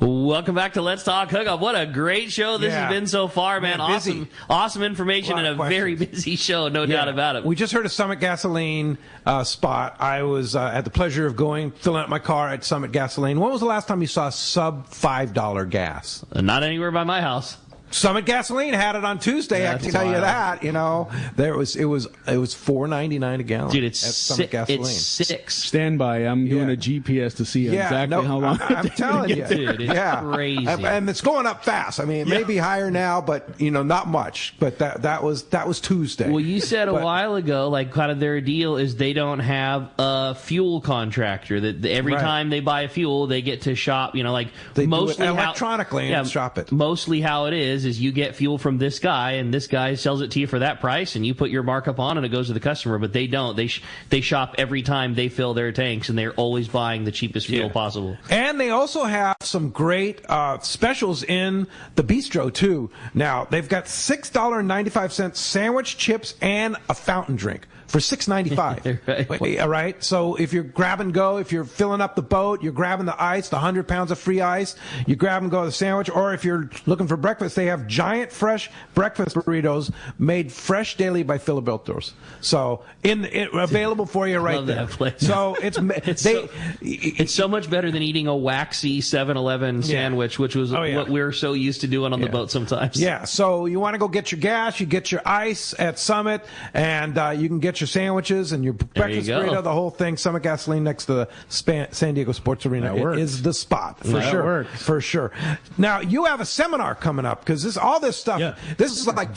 [SPEAKER 4] Welcome back to Let's Talk Hookup. What a great show this has been so far, man. Awesome information and a very busy show, no doubt about it.
[SPEAKER 2] We just heard a Summit Gasoline spot. I was had the pleasure of filling out my car at Summit Gasoline. When was the last time you saw sub $5 gas?
[SPEAKER 4] Not anywhere by my house.
[SPEAKER 2] Summit Gasoline had it on Tuesday. I can tell you that. It was $4.99 a gallon.
[SPEAKER 4] Dude, it's
[SPEAKER 2] Summit Gasoline.
[SPEAKER 4] It's 6.
[SPEAKER 5] Stand by. I'm doing a GPS to see exactly how long.
[SPEAKER 2] I'm telling you,
[SPEAKER 4] dude, it's crazy.
[SPEAKER 2] And it's going up fast. I mean, it may be higher now, but not much. But that was Tuesday.
[SPEAKER 4] Well, you said a while ago, like kind of their deal is they don't have a fuel contractor. That every time they buy fuel, they get to shop.
[SPEAKER 2] They mostly do it electronically and shop it.
[SPEAKER 4] Mostly how it is you get fuel from this guy, and this guy sells it to you for that price, and you put your markup on, and it goes to the customer. But they don't. They shop every time they fill their tanks, and they're always buying the cheapest fuel possible.
[SPEAKER 2] And they also have some great specials in the bistro too. Now they've got $6.95 sandwich, chips, and a fountain drink for $6.95.
[SPEAKER 4] Right.
[SPEAKER 2] All right. So if you're grab and go, if you're filling up the boat, you're grabbing the ice, the 100 pounds of free ice, you grab and go the sandwich, or if you're looking for breakfast, they have giant fresh breakfast burritos made fresh daily by Filiberto's. So available for you right
[SPEAKER 4] Love
[SPEAKER 2] there.
[SPEAKER 4] that place.
[SPEAKER 2] So
[SPEAKER 4] it's so much better than eating a waxy 7-Eleven sandwich, which was what we're so used to doing on the boat sometimes.
[SPEAKER 2] Yeah. So you want to go get your gas, you get your ice at Summit, and you can get your sandwiches and your breakfast burrito, the whole thing. Summit Gasoline next to the San Diego Sports Arena is the spot for sure. For sure. Now you have a seminar coming up because all this stuff. Yeah. This is like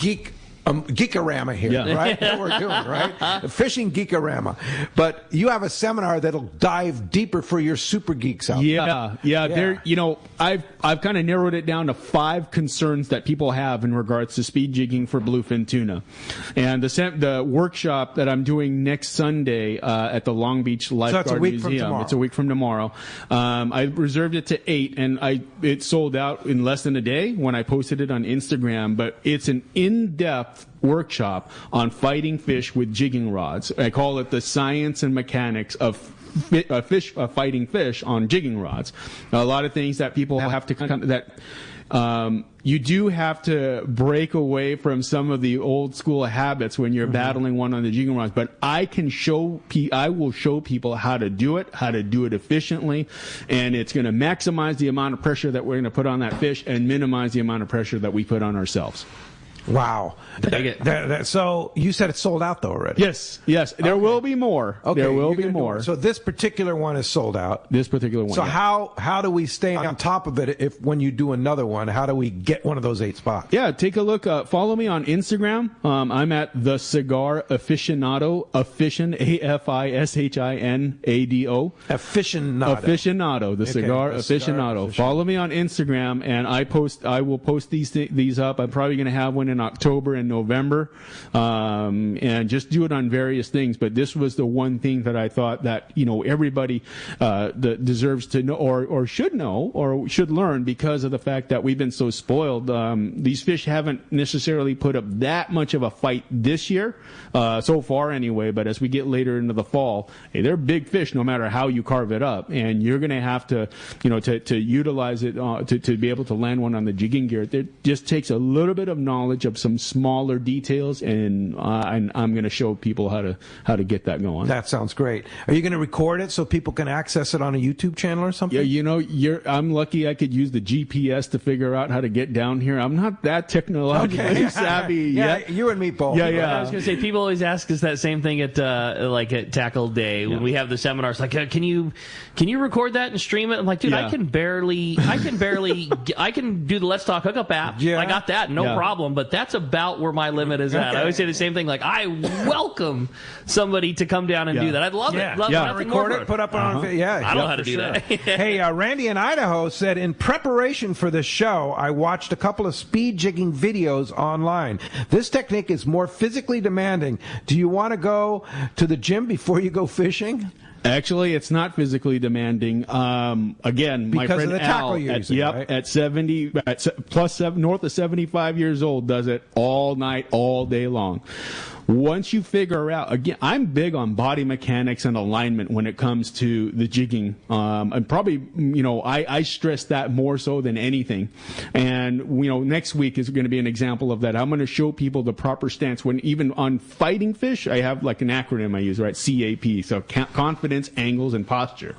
[SPEAKER 2] Geekorama here, right? That we're doing, right? Fishing Geekorama. But you have a seminar that'll dive deeper for your super geeks out there.
[SPEAKER 5] Yeah. There, I've kind of narrowed it down to 5 concerns that people have in regards to speed jigging for bluefin tuna. And the workshop that I'm doing next Sunday at the Long Beach Lifeguard Museum. It's a week from tomorrow. I reserved it to 8, and it sold out in less than a day when I posted it on Instagram. But it's an in-depth workshop on fighting fish with jigging rods. I call it the science and mechanics of fighting fish on jigging rods. A lot of things that people have to you do have to break away from some of the old school habits when you're battling one on the jigging rods. But I will show people how to do it efficiently, and it's going to maximize the amount of pressure that we're going to put on that fish and minimize the amount of pressure that we put on ourselves.
[SPEAKER 2] Wow. So you said it's sold out though already?
[SPEAKER 5] Yes. There will be more.
[SPEAKER 2] Okay.
[SPEAKER 5] There will be more.
[SPEAKER 2] So this particular one is sold out.
[SPEAKER 5] This particular one.
[SPEAKER 2] So how do we stay on top of it when you do another one? How do we get one of those 8 spots?
[SPEAKER 5] Yeah, take a look. Follow me on Instagram. I'm at the Cigar Aficionado. Aficionado. Aficionado. The Cigar Aficionado. Follow me on Instagram, and I will post these up. I'm probably going to have one in October and November, and just do it on various things. But this was the one thing that I thought that everybody that deserves to know or should know or should learn, because of the fact that we've been so spoiled. These fish haven't necessarily put up that much of a fight this year, so far anyway. But as we get later into the fall, they're big fish no matter how you carve it up, and you're going to have to to utilize it to be able to land one on the jigging gear. It just takes a little bit of knowledge of some smaller details, and I'm going to show people how to get that going.
[SPEAKER 2] That sounds great. Are you going to record it so people can access it on a YouTube channel or something?
[SPEAKER 5] Yeah, I'm lucky I could use the GPS to figure out how to get down here. I'm not that technologically savvy yet.
[SPEAKER 2] You and me both.
[SPEAKER 5] Yeah.
[SPEAKER 4] I was going to say, people always ask us that same thing at Tackle Day when we have the seminars. Like, can you record that and stream it? I'm like, dude, I can barely I can do the Let's Talk Hookup app. Yeah. I got that, no problem. But that's about where my limit is at. I always say the same thing. Like, I welcome somebody to come down and do that. I'd love it.
[SPEAKER 2] Record it, put up on. I
[SPEAKER 4] don't know how to do that.
[SPEAKER 2] Hey, Randy in Idaho said, in preparation for this show, I watched a couple of speed jigging videos online. This technique is more physically demanding. Do you want to go to the gym before you go fishing?
[SPEAKER 5] Actually, it's not physically demanding. Again, my friend Al, at 70, north of 75 years old, does it all night, all day long. Once you figure out, again, I'm big on body mechanics and alignment when it comes to the jigging. And probably, I stress that more so than anything. And, next week is going to be an example of that. I'm going to show people the proper stance when even on fighting fish, I have like an acronym I use, right? CAP. So confidence, angles, and posture.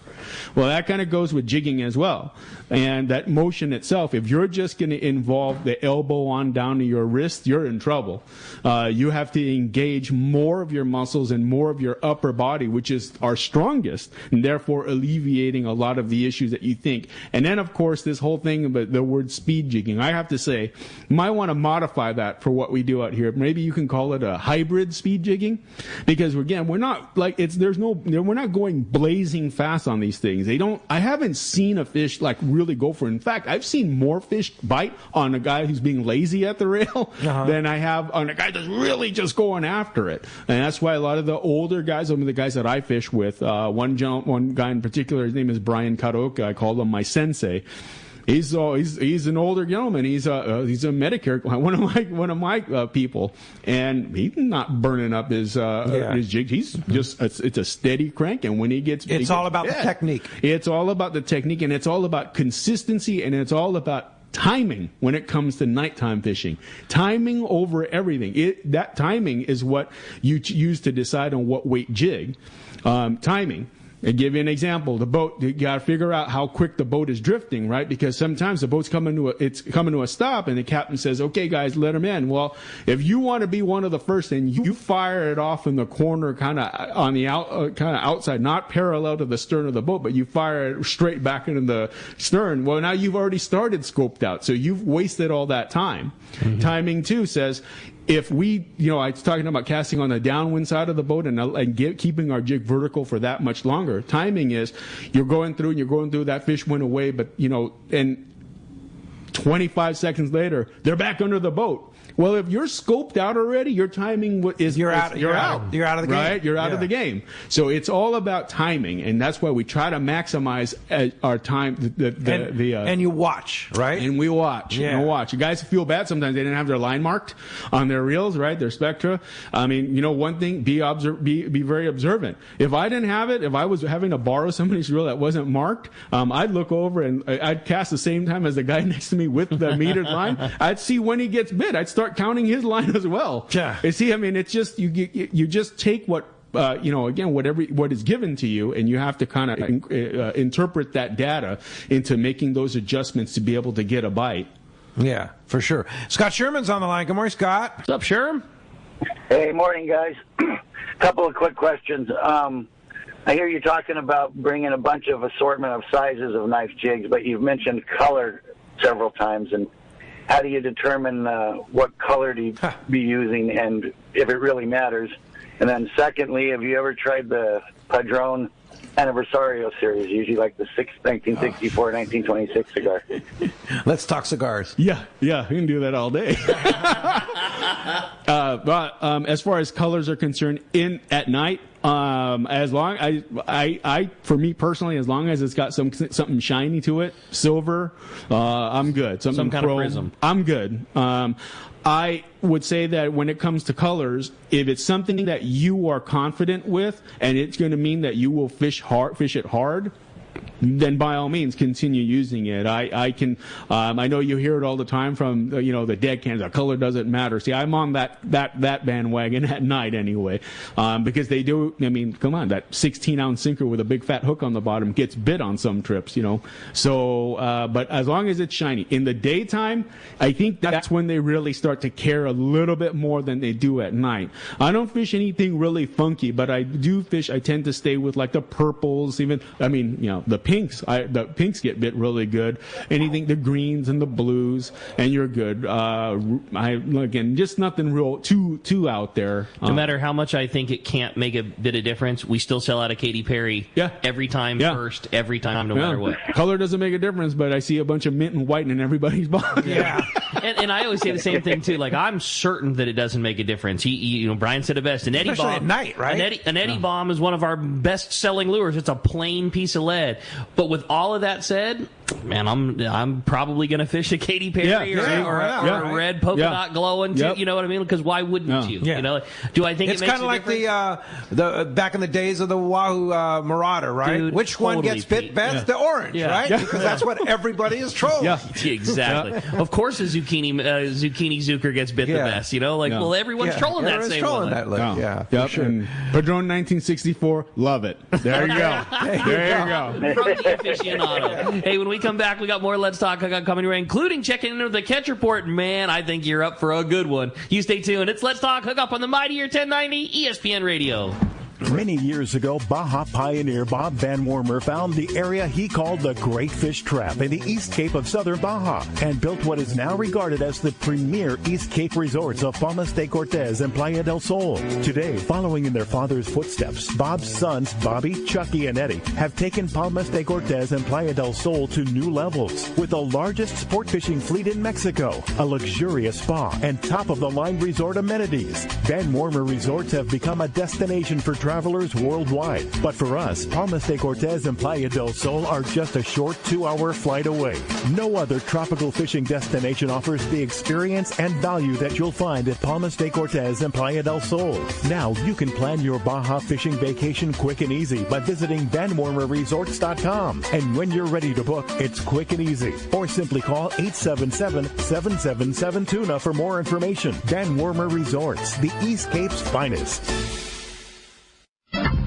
[SPEAKER 5] Well, that kind of goes with jigging as well. And that motion itself, if you're just going to involve the elbow on down to your wrist, you're in trouble. You have to engage more of your muscles and more of your upper body, which is our strongest, and therefore alleviating a lot of the issues that you think. And then, of course, this whole thing about the word speed jigging, I have to say, you might want to modify that for what we do out here. Maybe you can call it a hybrid speed jigging, because again, we're not like we're not going blazing fast on these things. I haven't seen a fish like really go for it. In fact, I've seen more fish bite on a guy who's being lazy at the rail than I have on a guy that's really just going going after it. And that's why a lot of the older guys, some of the guys that I fish with, one guy in particular, his name is Brian Karoka. I call him my sensei. He's an older gentleman. He's a Medicare, one of my people, and he's not burning up his jig. He's just it's a steady crank, and when he gets,
[SPEAKER 2] it's all about the technique.
[SPEAKER 5] It's all about the technique, and it's all about consistency, and it's all about timing when it comes to nighttime fishing. Timing over everything. That timing is what you use to decide on what weight jig. Timing. I'll give you an example. The boat, you got to figure out how quick the boat is drifting, right? Because sometimes the boat's coming to a stop, and the captain says, "Okay, guys, let him in." Well, if you want to be one of the first, and you fire it off in the corner, kind of on the outside, not parallel to the stern of the boat, but you fire it straight back into the stern. Well, now you've already started scoped out, so you've wasted all that time. Mm-hmm. Timing too says, if we, I was talking about casting on the downwind side of the boat and keeping our jig vertical for that much longer. Timing is you're going through, that fish went away, but, and 25 seconds later, they're back under the boat. Well, if you're scoped out already, your timing is
[SPEAKER 2] you're out. You're out of the game.
[SPEAKER 5] Right? You're out of the game. So it's all about timing, and that's why we try to maximize our time.
[SPEAKER 2] And you watch, right?
[SPEAKER 5] And we watch.
[SPEAKER 2] Yeah.
[SPEAKER 5] And watch. You guys feel bad sometimes they didn't have their line marked on their reels, right? Their spectra. I mean, one thing, be very observant. If I didn't have it, if I was having to borrow somebody's reel that wasn't marked, I'd look over and I'd cast the same time as the guy next to me with the metered line. I'd see when he gets bit. I'd start counting his line as well.
[SPEAKER 2] Yeah.
[SPEAKER 5] You see, I mean, it's just you just take what what is given to you, and you have to kind of interpret that data into making those adjustments to be able to get a bite.
[SPEAKER 2] Yeah, for sure. Scott Sherman's on the line. Good morning, Scott.
[SPEAKER 4] What's up, Sherman?
[SPEAKER 14] Hey, morning, guys. Couple of quick questions. I hear you talking about bringing a bunch of assortment of sizes of knife jigs, but you've mentioned color several times, and how do you determine what color to be using and if it really matters? And then secondly, have you ever tried the Padron Anniversario series, usually like the 1964, 1926 cigar?
[SPEAKER 2] Let's talk cigars.
[SPEAKER 5] Yeah, we can do that all day. But as far as colors are concerned, at night, as long for me personally, as long as it's got something shiny to it, silver, I'm good. Some kind of prism, I'm good. I would say that when it comes to colors, if it's something that you are confident with, and it's going to mean that you will fish it hard, then by all means continue using it. I know you hear it all the time from the dead cans. Color doesn't matter. See, I'm on that bandwagon at night anyway, because they do. I mean, come on, that 16-ounce sinker with a big fat hook on the bottom gets bit on some trips, So, but as long as it's shiny in the daytime, I think that's when they really start to care a little bit more than they do at night. I don't fish anything really funky, but I do fish. I tend to stay with like the purples, the pinks. The pinks get bit really good. Anything, the greens and the blues, and you're good. Again, just nothing real too out there.
[SPEAKER 4] No matter how much I think it can't make a bit of difference, we still sell out a Katy Perry every time first, every time, no matter what.
[SPEAKER 5] Color doesn't make a difference, but I see a bunch of mint and white in everybody's box.
[SPEAKER 2] Yeah.
[SPEAKER 4] and I always say the same thing too. Like, I'm certain that it doesn't make a difference. Brian said it best. An Eddie
[SPEAKER 2] Especially
[SPEAKER 4] bomb
[SPEAKER 2] at night, right?
[SPEAKER 4] An Eddie bomb is one of our best-selling lures. It's a plain piece of lead. But with all of that said, man, I'm probably going to fish a Katy Perry or a red polka dot glowing. You know what I mean? Because why wouldn't you?
[SPEAKER 2] Yeah.
[SPEAKER 4] Do I think
[SPEAKER 2] it's
[SPEAKER 4] it makes
[SPEAKER 2] kind of like the back in the days of the Wahoo Marauder, right?
[SPEAKER 4] Dude,
[SPEAKER 2] which one gets bit best? The orange, right? Because that's what everybody is trolling.
[SPEAKER 5] Yeah,
[SPEAKER 4] exactly. Of course, a zucchini zucker gets bit the best. Well, everyone's trolling that same one.
[SPEAKER 2] That look.
[SPEAKER 5] Yeah, sure. And Padron 1964, love it. There you go. There you go.
[SPEAKER 4] From the aficionado. Hey, when we come back, we got more Let's Talk Hookup coming your way, including checking into the catch report. Man, I think you're up for a good one. You stay tuned. It's Let's Talk Hookup on the Mightier 1090 ESPN Radio.
[SPEAKER 13] Many years ago, Baja pioneer Bob Van Wormer found the area he called the Great Fish Trap in the East Cape of southern Baja and built what is now regarded as the premier East Cape resorts of Palmas de Cortez and Playa del Sol. Today, following in their father's footsteps, Bob's sons, Bobby, Chucky, and Eddie, have taken Palmas de Cortez and Playa del Sol to new levels with the largest sport fishing fleet in Mexico, a luxurious spa, and top-of-the-line resort amenities. Van Wormer Resorts have become a destination for travelers worldwide. But for us, Palmas de Cortez and Playa del Sol are just a short 2-hour flight away. No other tropical fishing destination offers the experience and value that you'll find at Palmas de Cortez and Playa del Sol. Now you can plan your Baja fishing vacation quick and easy by visiting VanWormerResorts.com. And when you're ready to book, it's quick and easy. Or simply call 877-777-TUNA for more information. Van Wormer Resorts, the East Cape's finest.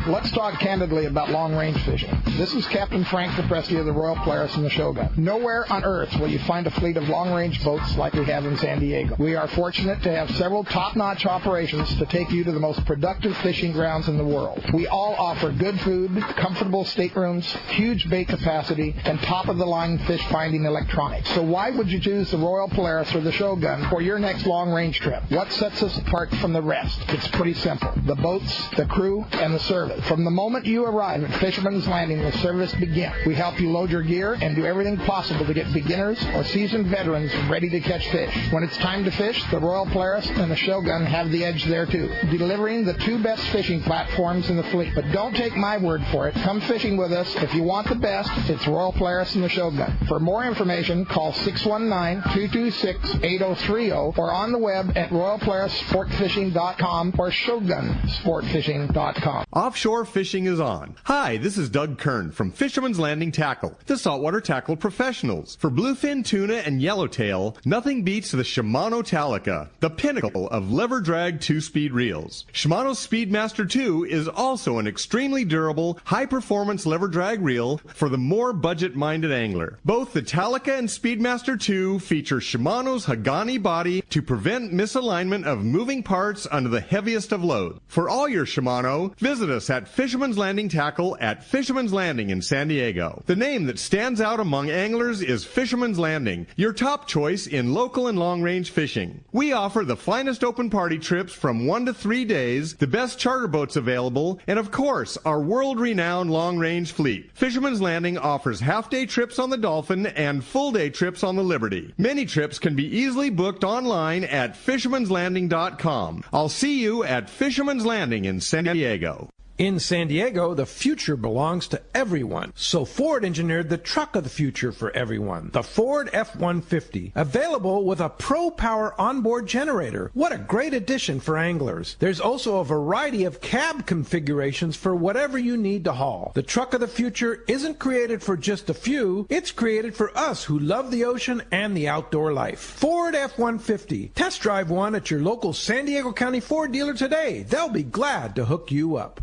[SPEAKER 15] Let's talk candidly about long-range fishing. This is Captain Frank DePresti of the Royal Polaris and the Shogun. Nowhere on earth will you find a fleet of long-range boats like we have in San Diego. We are fortunate to have several top-notch operations to take you to the most productive fishing grounds in the world. We all offer good food, comfortable staterooms, huge bait capacity, and top-of-the-line fish-finding electronics. So why would you choose the Royal Polaris or the Shogun for your next long-range trip? What sets us apart from the rest? It's pretty simple. The boats, the crew, and the service. From the moment you arrive at Fisherman's Landing, the service begins. We help you load your gear and do everything possible to get beginners or seasoned veterans ready to catch fish. When it's time to fish, the Royal Polaris and the Shogun have the edge there too, delivering the two best fishing platforms in the fleet. But don't take my word for it. Come fishing with us. If you want the best, it's Royal Polaris and the Shogun. For more information, call 619-226-8030 or on the web at RoyalPolarisSportFishing.com or ShogunSportFishing.com.
[SPEAKER 16] Offshore fishing is on. Hi, this is Doug Kern from Fisherman's Landing Tackle, the saltwater tackle professionals. For bluefin tuna and yellowtail, nothing beats the Shimano Talica, the pinnacle of lever-drag 2-speed reels. Shimano's Speedmaster 2 is also an extremely durable, high-performance lever-drag reel for the more budget-minded angler. Both the Talica and Speedmaster 2 feature Shimano's Hagani body to prevent misalignment of moving parts under the heaviest of loads. For all your Shimano, visit us at Fisherman's Landing Tackle at Fisherman's Landing in San Diego. The name that stands out among anglers is Fisherman's Landing, your top choice in local and long-range fishing. We offer the finest open party trips from 1 to 3 days, the best charter boats available, and of course, our world-renowned long-range fleet. Fisherman's Landing offers half-day trips on the Dolphin and full-day trips on the Liberty. Many trips can be easily booked online at fishermanslanding.com. I'll see you at Fisherman's Landing in San Diego.
[SPEAKER 2] In San Diego, the future belongs to everyone. So Ford engineered the truck of the future for everyone, the Ford F-150, available with a Pro Power onboard generator. What a great addition for anglers. There's also a variety of cab configurations for whatever you need to haul. The truck of the future isn't created for just a few. It's created for us who love the ocean and the outdoor life. Ford F-150. Test drive one at your local San Diego County Ford dealer today. They'll be glad to hook you up.